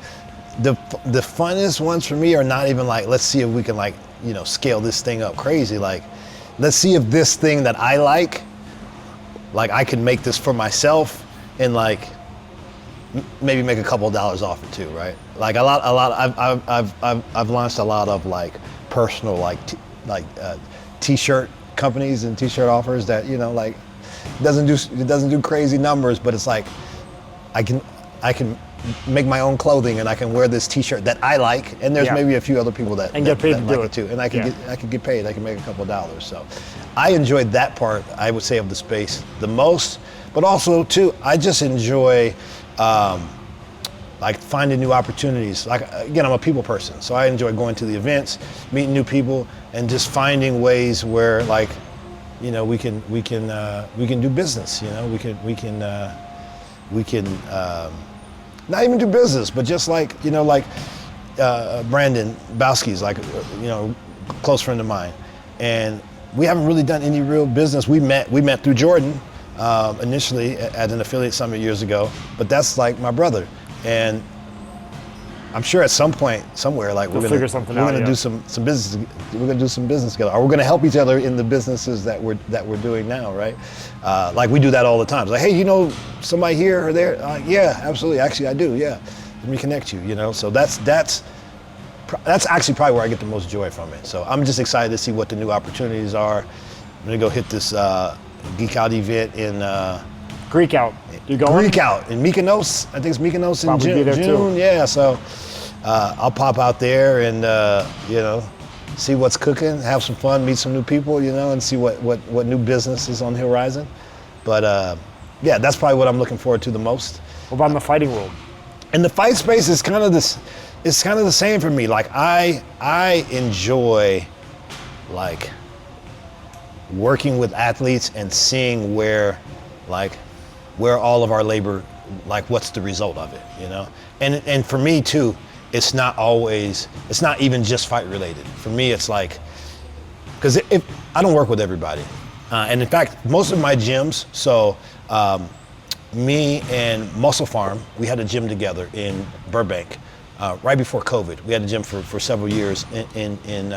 the funnest ones for me are not even like, let's see if we can like, you know, scale this thing up crazy. Like, let's see if this thing that I like I can make this for myself and like, maybe make a couple of dollars off it too, right? Like I've launched a lot of like personal t-shirt companies and t-shirt offers that, you know, like it doesn't do crazy numbers, but it's like I can make my own clothing and I can wear this t-shirt that I like, and there's maybe a few other people that get paid to like do it too, and I can get paid. I can make a couple of dollars. So I enjoyed that part, I would say, of the space the most, but also too, I just enjoy like finding new opportunities. Like, again, I'm a people person, so I enjoy going to the events, meeting new people, and just finding ways where, like, you know, we can do business. You know, we can not even do business, but just like, you know, like Brandon Bowski's like, you know, close friend of mine, and we haven't really done any real business. We met through Jordan. Initially at an affiliate summit years ago, but that's like my brother, and I'm sure at some point somewhere like we're gonna do some business. We're gonna do some business together, or we're gonna help each other in the businesses that we're doing now, right? Like we do that all the time. It's like, hey, you know somebody here or there? Yeah, absolutely. Actually, I do. Yeah, let me connect you. You know, so that's actually probably where I get the most joy from it. So I'm just excited to see what the new opportunities are. I'm gonna go hit this Geek Out event in Greek Out. You going? Greek Out in Mykonos. I think it's Mykonos in Probably be there June. too. Yeah, so I'll pop out there and you know, see what's cooking, have some fun, meet some new people, you know, and see what new business is on the horizon. But yeah, that's probably what I'm looking forward to the most. What about in the fighting world? And the fight space is kind of this. It's kind of the same for me. Like I enjoy like working with athletes and seeing where all of our labor, like what's the result of it, you know? And for me too, it's not even just fight related. For me, it's like, because if I don't work with everybody. And in fact, most of my gyms, so me and Muscle Farm, we had a gym together in Burbank right before COVID. We had a gym for several years in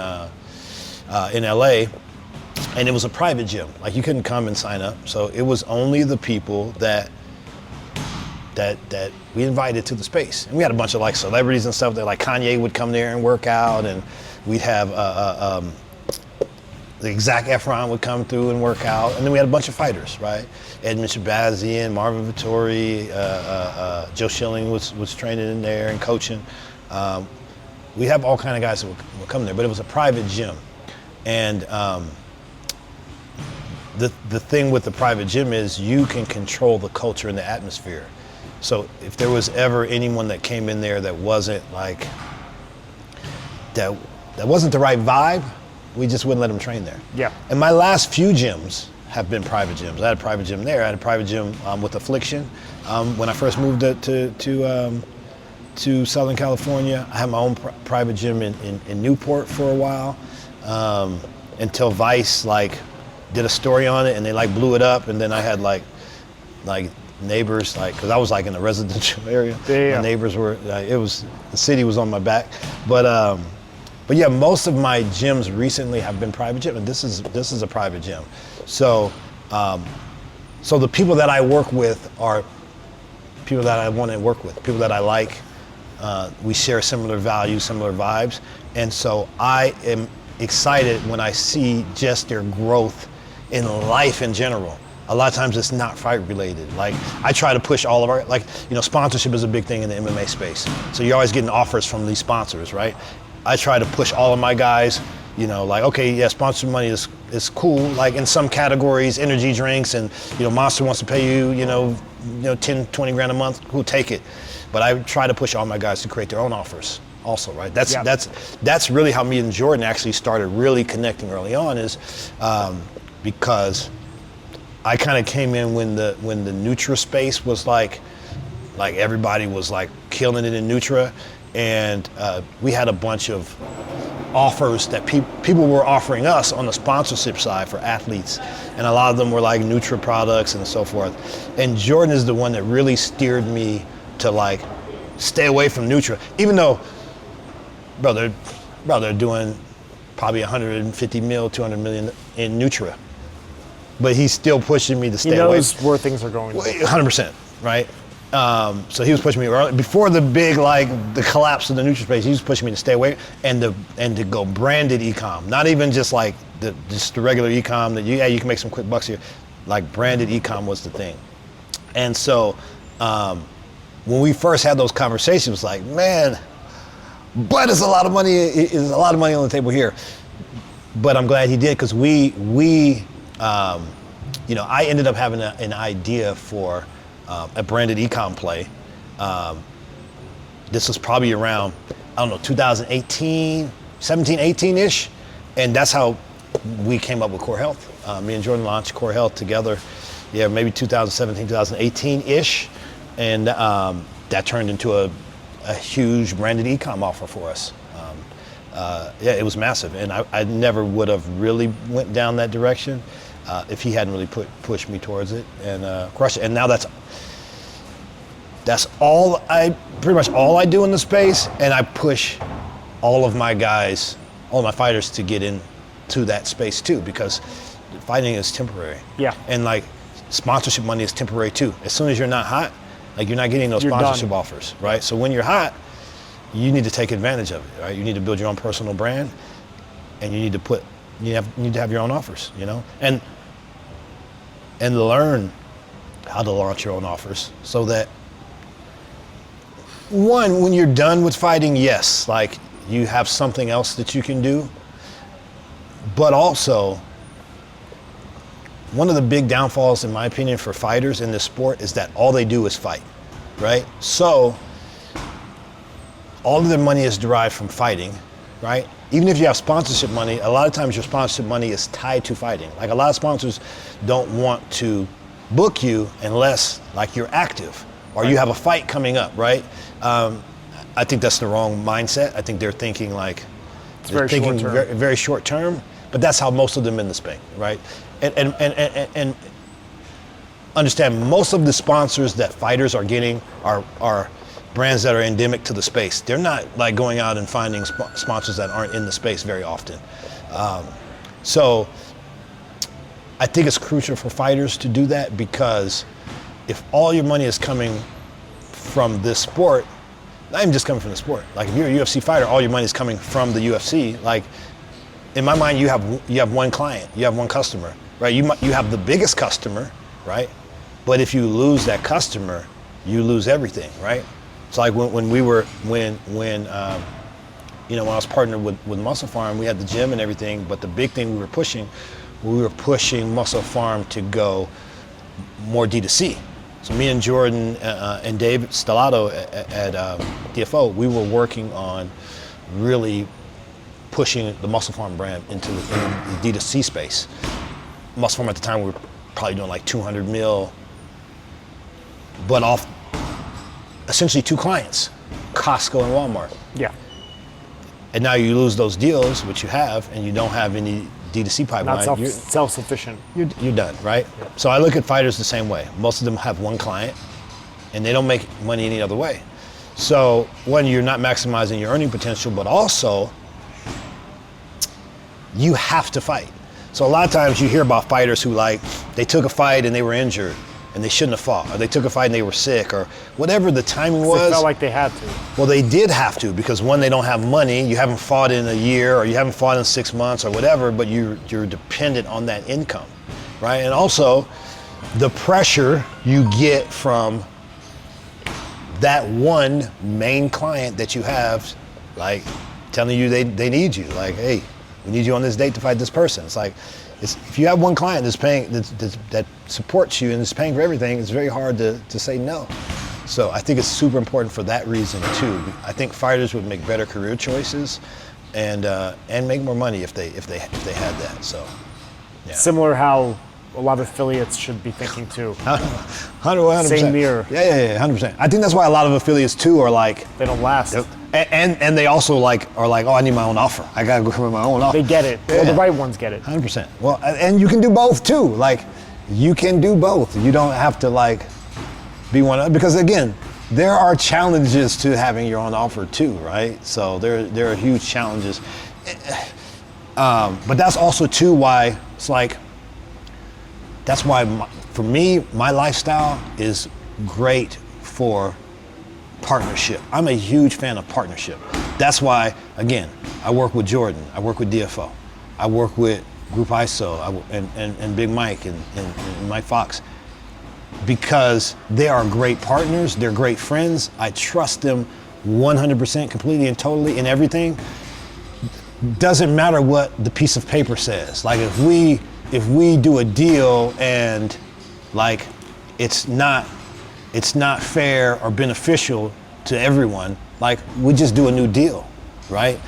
LA. And it was a private gym. Like you couldn't come and sign up. So it was only the people that we invited to the space. And we had a bunch of like celebrities and stuff that like Kanye would come there and work out, and we'd have the Zac Efron would come through and work out. And then we had a bunch of fighters, right? Edmund Shabazian, Marvin Vittori, Joe Schilling was training in there and coaching. We have all kind of guys that would come there, but it was a private gym. And the thing with the private gym is you can control the culture and the atmosphere. So if there was ever anyone that came in there that wasn't like, that wasn't the right vibe, we just wouldn't let them train there. Yeah. And my last few gyms have been private gyms. I had a private gym there. I had a private gym with Affliction. When I first moved to Southern California, I had my own private gym in Newport for a while, until Vice like did a story on it and they like blew it up, and then I had like neighbors, like, because I was like in a residential area. Yeah. My neighbors were, the city was on my back, but yeah, most of my gyms recently have been private gym, and this is a private gym. So, so the people that I work with are people that I want to work with, people that I like. We share similar values, similar vibes. And so I am excited when I see just their growth in life in general. A lot of times it's not fight related. Like I try to push all of our, like, you know, sponsorship is a big thing in the MMA space. So you're always getting offers from these sponsors, right? I try to push all of my guys, you know, like, okay, yeah, sponsor money is cool. Like in some categories, energy drinks and, you know, Monster wants to pay you, you know, 10, 20 grand a month, who'll take it. But I try to push all my guys to create their own offers also, right? That's really how me and Jordan actually started really connecting early on, is because I kind of came in when the Nutra space was like everybody was like killing it in Nutra, and we had a bunch of offers that people were offering us on the sponsorship side for athletes, and a lot of them were like Nutra products and so forth. And Jordan is the one that really steered me to like stay away from Nutra, even though, bro, they're doing probably 150 mil, 200 million in Nutra. But he's still pushing me to stay away. He knows where things are going. 100%, right? So he was pushing me early, before the big, like the collapse of the Nutra space. He was pushing me to stay away and to go branded e-com, not even just like the regular e-com that you can make some quick bucks here. Like branded e-com was the thing. And so when we first had those conversations, it was like, man, but it's a lot of money. It's a lot of money on the table here. But I'm glad he did, because you know, I ended up having an idea for a branded e-com play. This was probably around, I don't know, 2018, 17, 18-ish. And that's how we came up with Core Health. Me and Jordan launched Core Health together, maybe 2017, 2018-ish. And that turned into a huge branded e-com offer for us. It was massive. And I never would have really went down that direction if he hadn't really pushed me towards it and crushed it. And now that's pretty much all I do in the space, and I push all of my guys, all my fighters, to get into that space too, because fighting is temporary. Yeah. And like sponsorship money is temporary too. As soon as you're not hot, like you're not getting those sponsorship offers, right? So when you're hot, you need to take advantage of it, right? You need to build your own personal brand, and you need to have your own offers, you know, and learn how to launch your own offers, so that when you're done with fighting, yes, like you have something else that you can do. But also, one of the big downfalls, in my opinion, for fighters in this sport is that all they do is fight, right? So all of their money is derived from fighting, right? Even if you have sponsorship money, a lot of times your sponsorship money is tied to fighting. Like a lot of sponsors don't want to book you unless like you're active or you have a fight coming up, right? I think that's the wrong mindset. I think they're thinking like, very short term, but that's how most of them in the space, right? And understand, most of the sponsors that fighters are getting are brands that are endemic to the space. They're not like going out and finding sponsors that aren't in the space very often. So I think it's crucial for fighters to do that, because if all your money is coming from this sport, not even just coming from the sport, like if you're a UFC fighter, all your money is coming from the UFC, like in my mind, you have one client, you have one customer, right? You have the biggest customer, right? But if you lose that customer, you lose everything, right? It's like when I was partnered with Muscle Farm, we had the gym and everything, but the big thing we were pushing Muscle Farm to go more D2C. So me and Jordan and David Stellato at DFO, we were working on really pushing the Muscle Farm brand into the D2C space. Muscle Farm at the time, we were probably doing like 200 mil, but off essentially two clients, Costco and Walmart. Yeah. And now you lose those deals, which you have, and you don't have any D2C pipeline. Not self-sufficient. You're done, right? Yeah. So I look at fighters the same way. Most of them have one client, and they don't make money any other way. So one, you're not maximizing your earning potential, but also you have to fight. So a lot of times you hear about fighters who, like, they took a fight and they were injured, and they shouldn't have fought, or they took a fight and they were sick, or whatever the timing They was. felt like they had to. Well, they did have to, because one, they don't have money, you haven't fought in a year, or you haven't fought in 6 months, or whatever, but you're dependent on that income, right? And also, the pressure you get from that one main client that you have, like telling you they need you, like, hey, we need you on this date to fight this person. It's like, if you have one client that's paying, that supports you and is paying for everything, it's very hard to say no. So I think it's super important for that reason too. I think fighters would make better career choices and make more money if they had that. So yeah. Similar how a lot of affiliates should be thinking too. 100%. Same mirror. Yeah, 100%. I think that's why a lot of affiliates too are like, They don't last. and they also are like, oh, I need my own offer. I gotta go for my own offer. They get it. Yeah. Or the right ones get it. 100%. Well, and you can do both too. Like, you can do both. You don't have to like be one, because again, there are challenges to having your own offer too, right? So there are huge challenges. But that's also too why it's like, that's why for me, my lifestyle is great for partnership. I'm a huge fan of partnership. That's why, again, I work with Jordan, I work with DFO, I work with Group ISO and Big Mike and Mike Fox, because they are great partners, they're great friends. I trust them 100% completely and totally in everything. Doesn't matter what the piece of paper says. Like, if we do a deal and like it's not fair or beneficial to everyone, like, we just do a new deal, right?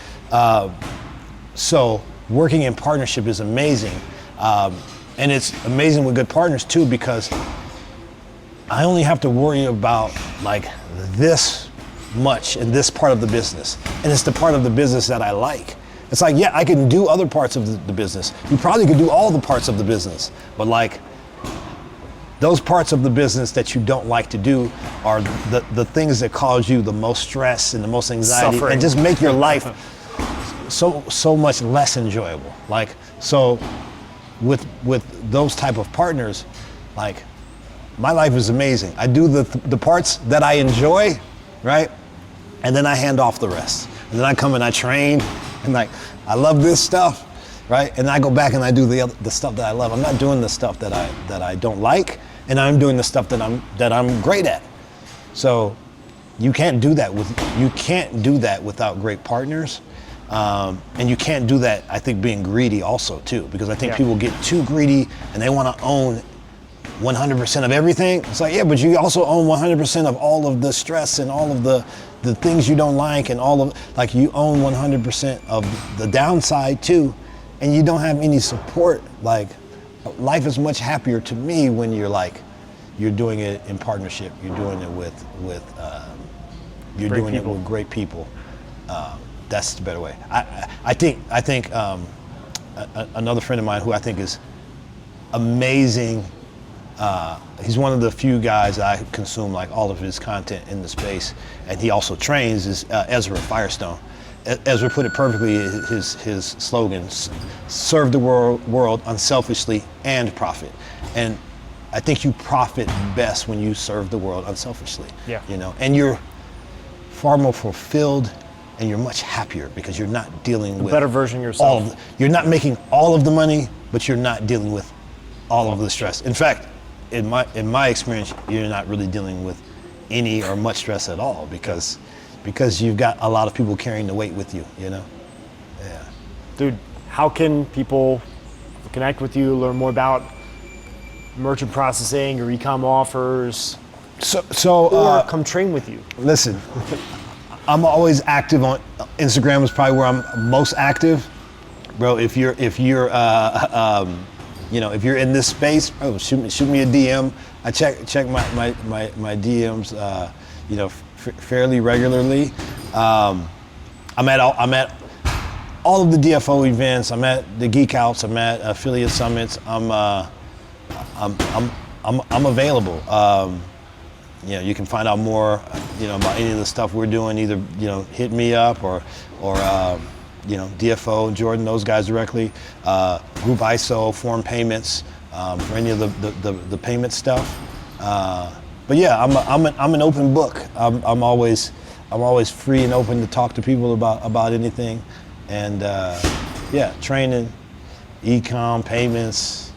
So working in partnership is amazing. And it's amazing with good partners too, because I only have to worry about like this much in this part of the business. And it's the part of the business that I like. It's like, yeah, I can do other parts of the business. You probably could do all the parts of the business, but like, those parts of the business that you don't like to do are the things that cause you the most stress and the most anxiety. Suffering. And just make your life so much less enjoyable. Like, so with those type of partners, like, my life is amazing. I do the parts that I enjoy, right? And then I hand off the rest. And then I come and I train, and like, I love this stuff, right? And I go back and I do the stuff that I love. I'm not doing the stuff that I don't like, and I'm doing the stuff that I'm great at. So you can't do that without great partners. And you can't do that, I think, being greedy also too, because I think people get too greedy and they want to own 100% of everything. It's like, yeah, but you also own 100% of all of the stress and all of the things you don't like, and all of, like, you own 100% of the downside too, and you don't have any support. Like, life is much happier to me when you're doing it in partnership. You're doing it with great people. That's the better way. I think another friend of mine who I think is amazing. He's one of the few guys I consume like all of his content in the space, and he also trains, is Ezra Firestone. Ezra put it perfectly, his slogan, serve the world unselfishly and profit. And I think you profit best when you serve the world unselfishly. Yeah. You know, and you're far more fulfilled and you're much happier because you're not dealing with better version of yourself. You're not making all of the money, but you're not dealing with all of the stress. In fact, in my experience, you're not really dealing with any or much stress at all, because you've got a lot of people carrying the weight with you, you know? Yeah. Dude, how can people connect with you, learn more about merchant processing, your e-com offers, or come train with you? Listen, I'm always active on Instagram. Is probably where I'm most active, bro. If you're if you're in this space, bro, shoot me a DM. I check my DMs, fairly regularly. I'm at all of the DFO events. I'm at the Geek Outs. I'm at affiliate summits. I'm available. You can find out more, about any of the stuff we're doing. Either, hit me up or DFO, Jordan, those guys directly. Group ISO, form payments, for any of the payment stuff. But yeah, I'm an open book. I'm always free and open to talk to people about anything, and yeah, training, e-com, payments,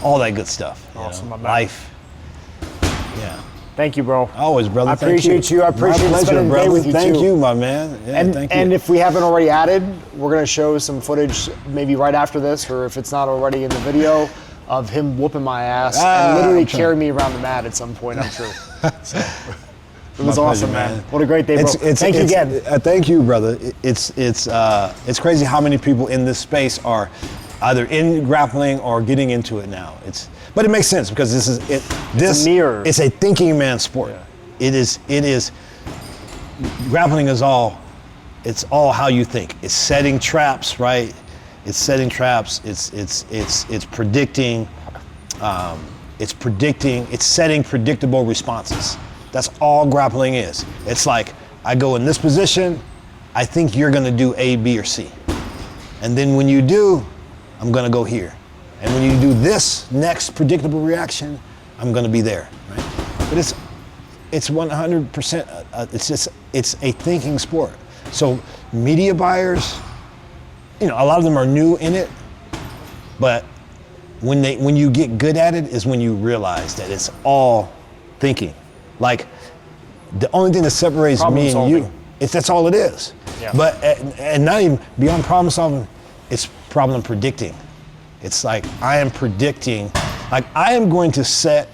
all that good stuff. Awesome, my man. Life. Yeah. Thank you, bro. Always, brother. I Thank appreciate you. I appreciate My pleasure, spending the day brother. with you, Thank too. you, my man. Yeah, thank you. And if we haven't already added, we're going to show some footage maybe right after this, or if it's not already in the video, of him whooping my ass and literally carrying me around the mat at some point, I'm sure. So, it was awesome, man. What a great day, bro. Thank you again. Thank you, brother. It's crazy how many people in this space are either in grappling or getting into it now. But it makes sense because this is it. It's a mirror. It's a thinking man's sport. Yeah. It is. Grappling is all. It's all how you think. It's setting traps, right? It's setting traps. It's predicting. It's predicting. It's setting predictable responses. That's all grappling is. It's like, I go in this position, I think you're gonna do A, B, or C. And then when you do, I'm gonna go here. And when you do this next predictable reaction, I'm gonna be there, right? But it's 100%, it's a thinking sport. So media buyers, a lot of them are new in it, but when you get good at it is when you realize that it's all thinking. Like, the only thing that separates Problem me and solving. you, that's all it is. Yeah. But, and not even beyond problem solving, it's problem predicting. It's like, I am predicting, like I am going to set,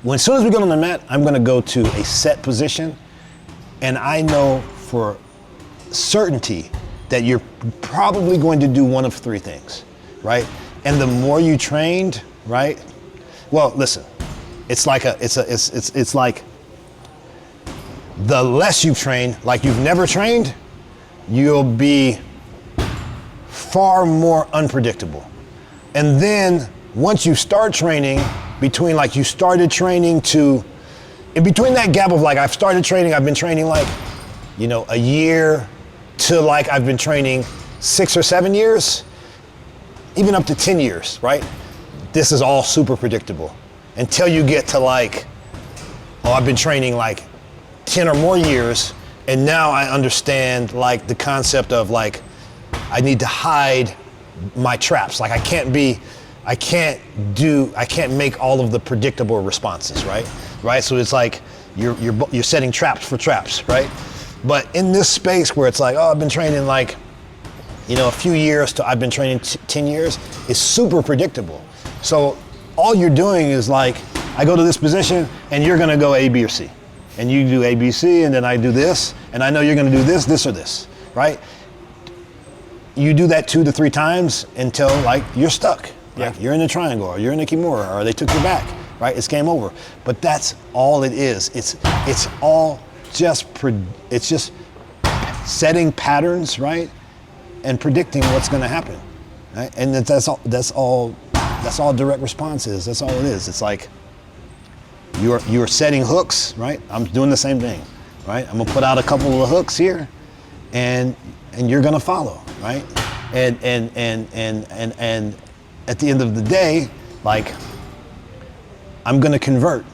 as soon as we get on the mat, I'm gonna go to a set position, and I know for certainty that you're probably going to do one of three things, right? And the more you trained, right? Well, listen, it's like the less you've trained, like you've never trained, you'll be far more unpredictable. And then once you start training, between like you started training to, in between that gap of like I've started training, I've been training like, a year to like I've been training 6 or 7 years, even up to 10 years, right? This is all super predictable until you get to like, I've been training like 10 or more years, and now I understand like the concept of like, I need to hide my traps. Like I can't make all of the predictable responses, right? Right, so it's like you're setting traps for traps, right? But in this space where it's like, I've been training like, a few years to I've been training 10 years, it's super predictable. So all you're doing is like, I go to this position and you're gonna go A, B, or C. And you do A, B, C, and then I do this, and I know you're gonna do this, this, or this, right? You do that 2 to 3 times until like you're stuck. Yeah. Like you're in a triangle, or you're in a kimura, or they took your back, right? It's game over. But that's all it is. It's all just, it's just setting patterns, right? And predicting what's gonna happen, right? And that's all direct response is. That's all it is. It's like, you're setting hooks, right? I'm doing the same thing, right? I'm gonna put out a couple of hooks here, and you're gonna follow, right? And at the end of the day, like, I'm gonna convert,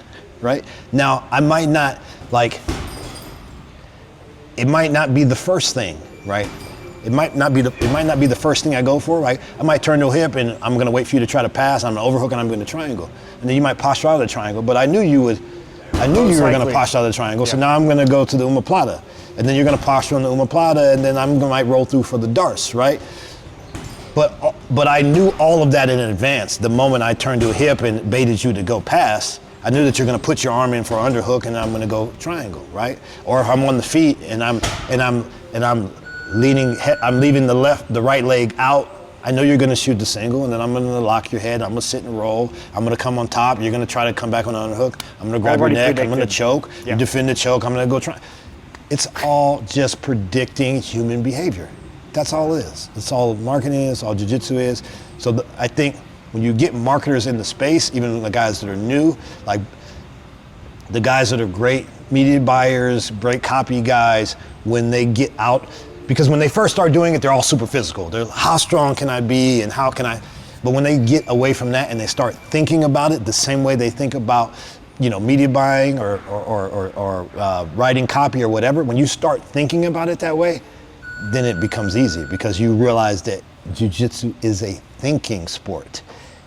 right? Now, I might not it might not be the first thing, right? It might not be the first thing I go for, right? I might turn to a hip and I'm gonna wait for you to try to pass. I'm gonna overhook and I'm gonna triangle. And then you might posture out of the triangle, but I knew you were gonna posture out of the triangle. Yeah. So now I'm gonna go to the omoplata. And then you're gonna posture on the omoplata, and then might roll through for the darts, right? But I knew all of that in advance. The moment I turned to a hip and baited you to go pass, I knew that you're gonna put your arm in for an underhook and I'm gonna go triangle, right? Or if I'm on the feet and I'm leaving the right leg out, I know you're gonna shoot the single, and then I'm gonna lock your head, I'm gonna sit and roll, I'm gonna come on top, you're gonna try to come back on an underhook, I'm gonna grab your neck, I'm gonna choke, you defend the choke, I'm gonna go try. It's all just predicting human behavior. That's all it is. That's all marketing is, all jiu-jitsu is. So I think when you get marketers in the space, even the guys that are new, like the guys that are great media buyers, great copy guys, when they get out, because when they first start doing it, they're all super physical. They're, how strong can I be and how can I, But when they get away from that and they start thinking about it the same way they think about, media buying or writing copy or whatever, when you start thinking about it that way, then it becomes easy because you realize that jiu-jitsu is a thinking sport.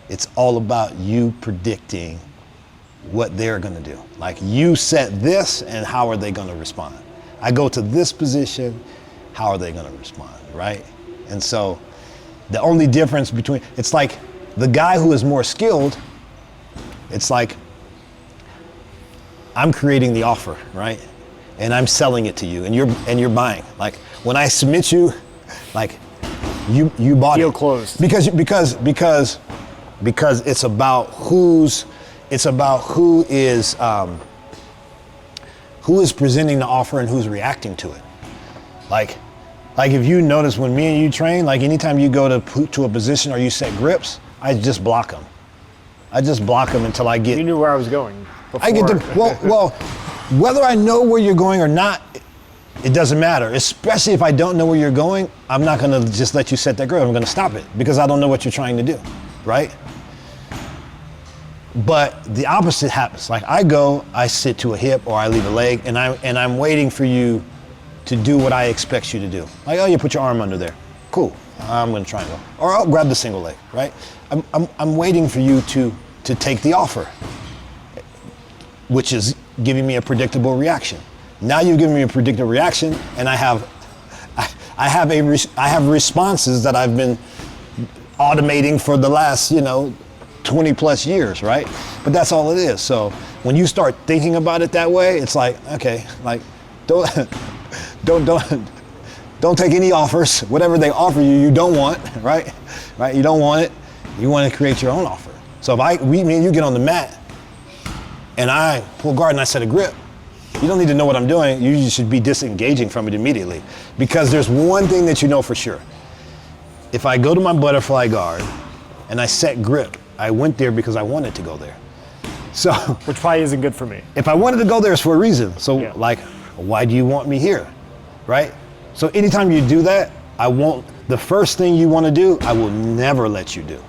It's all about you predicting what they're gonna do. Like, you set this and how are they gonna respond? I go to this position, how are they gonna respond, right? And so the only difference between, it's like the guy who is more skilled, it's like I'm creating the offer, right? And I'm selling it to you and you're buying. Like, when I submit you, like, you bought Deal it. closed. Because it's about who is presenting the offer and who's reacting to it. Like if you notice when me and you train, like anytime you go to a position or you set grips, I just block them. I just block them until I get. You knew where I was going before. I get to, well, whether I know where you're going or not, it doesn't matter. Especially if I don't know where you're going, I'm not gonna just let you set that grip. I'm gonna stop it because I don't know what you're trying to do, right? But the opposite happens. Like, I sit to a hip or I leave a leg and I'm waiting for you to do what I expect you to do. Like, oh, you put your arm under there. Cool, I'm gonna triangle. Or I'll grab the single leg, right? I'm waiting for you to take the offer, which is giving me a predictable reaction. Now you've given me a predictable reaction and I have responses that I've been automating for the last, 20 plus years, right? But that's all it is. So when you start thinking about it that way, it's like, okay, like, don't take any offers. Whatever they offer you, you don't want, right? Right? You don't want it. You want to create your own offer. So if me and you get on the mat and I pull guard and I set a grip, you don't need to know what I'm doing. You should be disengaging from it immediately, because there's one thing that you know for sure. If I go to my butterfly guard and I set grip, I went there because I wanted to go there. So, which probably isn't good for me. If I wanted to go there, it's for a reason. So, yeah. Like, why do you want me here, right? So anytime you do that, the first thing you want to do, I will never let you do,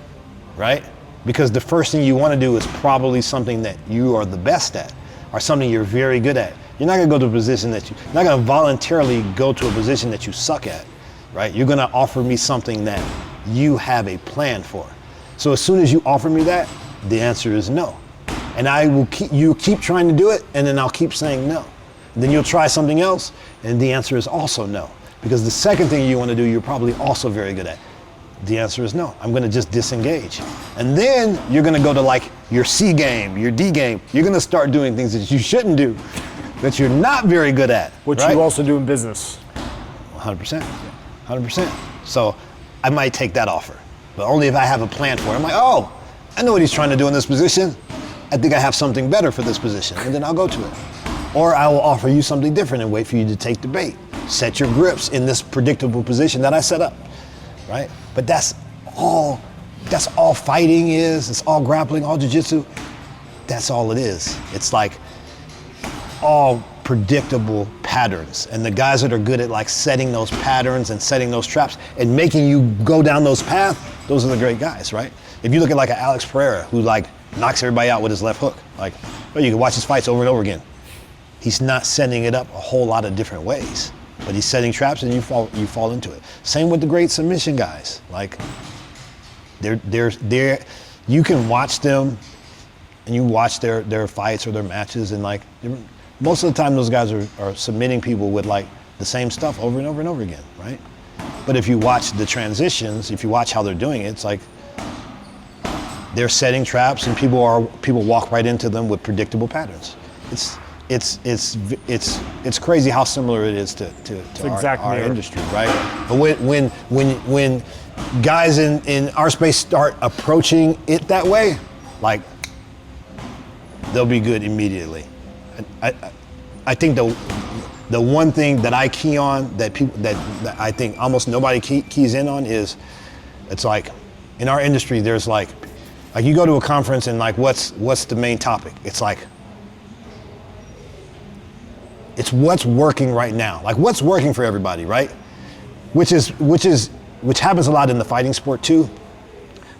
right? Because the first thing you want to do is probably something that you are the best at, or something you're very good at. You're not gonna go to a position you're not gonna voluntarily go to a position that you suck at, right? You're gonna offer me something that you have a plan for. So as soon as you offer me that, the answer is no. And you keep trying to do it, and then I'll keep saying no. And then you'll try something else, and the answer is also no. Because the second thing you want to do, you're probably also very good at. The answer is no. I'm going to just disengage. And then you're going to go to like your C game, your D game. You're going to start doing things that you shouldn't do, that you're not very good at. Which right? you also do in business. 100%. 100%. So I might take that offer, but only if I have a plan for it. I'm like, oh, I know what he's trying to do in this position. I think I have something better for this position, and then I'll go to it. Or I will offer you something different and wait for you to take the bait. Set your grips in this predictable position that I set up, right? But that's all fighting is. It's all grappling, all jiu-jitsu. That's all it is. It's like all predictable patterns. And the guys that are good at like setting those patterns and setting those traps and making you go down those paths, those are the great guys, right? If you look at like an Alex Pereira who like knocks everybody out with his left hook, like, well, you can watch his fights over and over again. He's not setting it up a whole lot of different ways, but he's setting traps and you fall into it. Same with the great submission guys. Like, you can watch them and you watch their fights or their matches, and like most of the time those guys are submitting people with like the same stuff over and over and over again, right? But if you watch the transitions, if you watch how they're doing it, it's like they're setting traps and people walk right into them with predictable patterns. It's crazy how similar it is to our industry, right? But when guys in our space start approaching it that way, like, they'll be good immediately. I think the one thing that I key on that I think almost nobody keys in on is, it's like in our industry there's like you go to a conference and like what's the main topic? It's like, it's what's working right now. Like, what's working for everybody, right? Which happens a lot in the fighting sport too.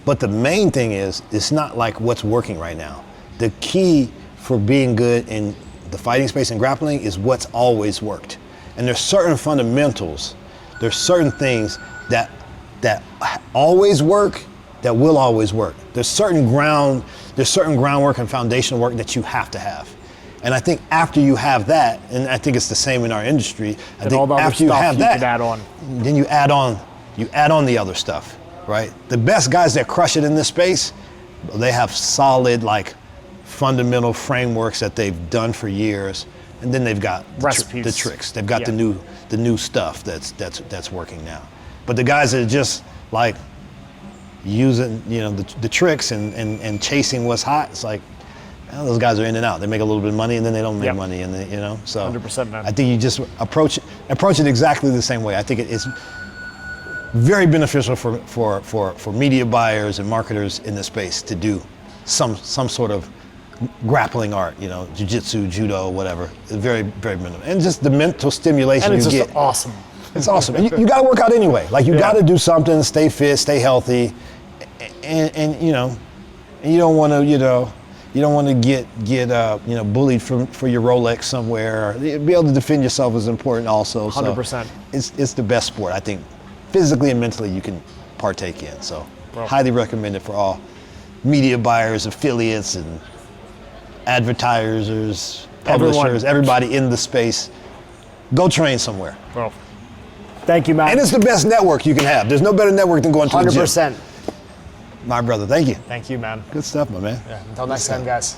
But the main thing is, it's not like what's working right now. The key for being good in the fighting space and grappling is what's always worked. And there's certain fundamentals, there's certain things that always work, that will always work. There's certain groundwork and foundational work that you have to have. And I think after you have that, and I think it's the same in our industry, I think after you have that, then you add on the other stuff, right? The best guys that crush it in this space, they have solid, like, fundamental frameworks that they've done for years, and then they've got the tricks. They've got the new stuff that's working now. But the guys that are just like using, you know, the tricks and chasing what's hot, it's like, well, those guys are in and out. They make a little bit of money and then they don't make money, and you know. So 100%, man. I think you just approach it exactly the same way. I think it's very beneficial for media buyers and marketers in this space to do some sort of grappling art, you know, jiu-jitsu, judo, whatever. It's very, very minimal. And just the mental stimulation you get. And it's just awesome. It's awesome. And you got to work out anyway. Like, you got to do something, stay fit, stay healthy. And you know, you don't want to get you know, bullied for your Rolex somewhere. Be able to defend yourself is important also. 100%. So it's the best sport, I think, physically and mentally, you can partake in. So highly recommend it for all media buyers, affiliates, and advertisers, publishers, everybody in the space. Go train somewhere. Well, thank you, man. And it's the best network you can have. There's no better network than going to a gym. 100%. My brother, thank you. Thank you, man. Good stuff, my man. Yeah, until next time, guys.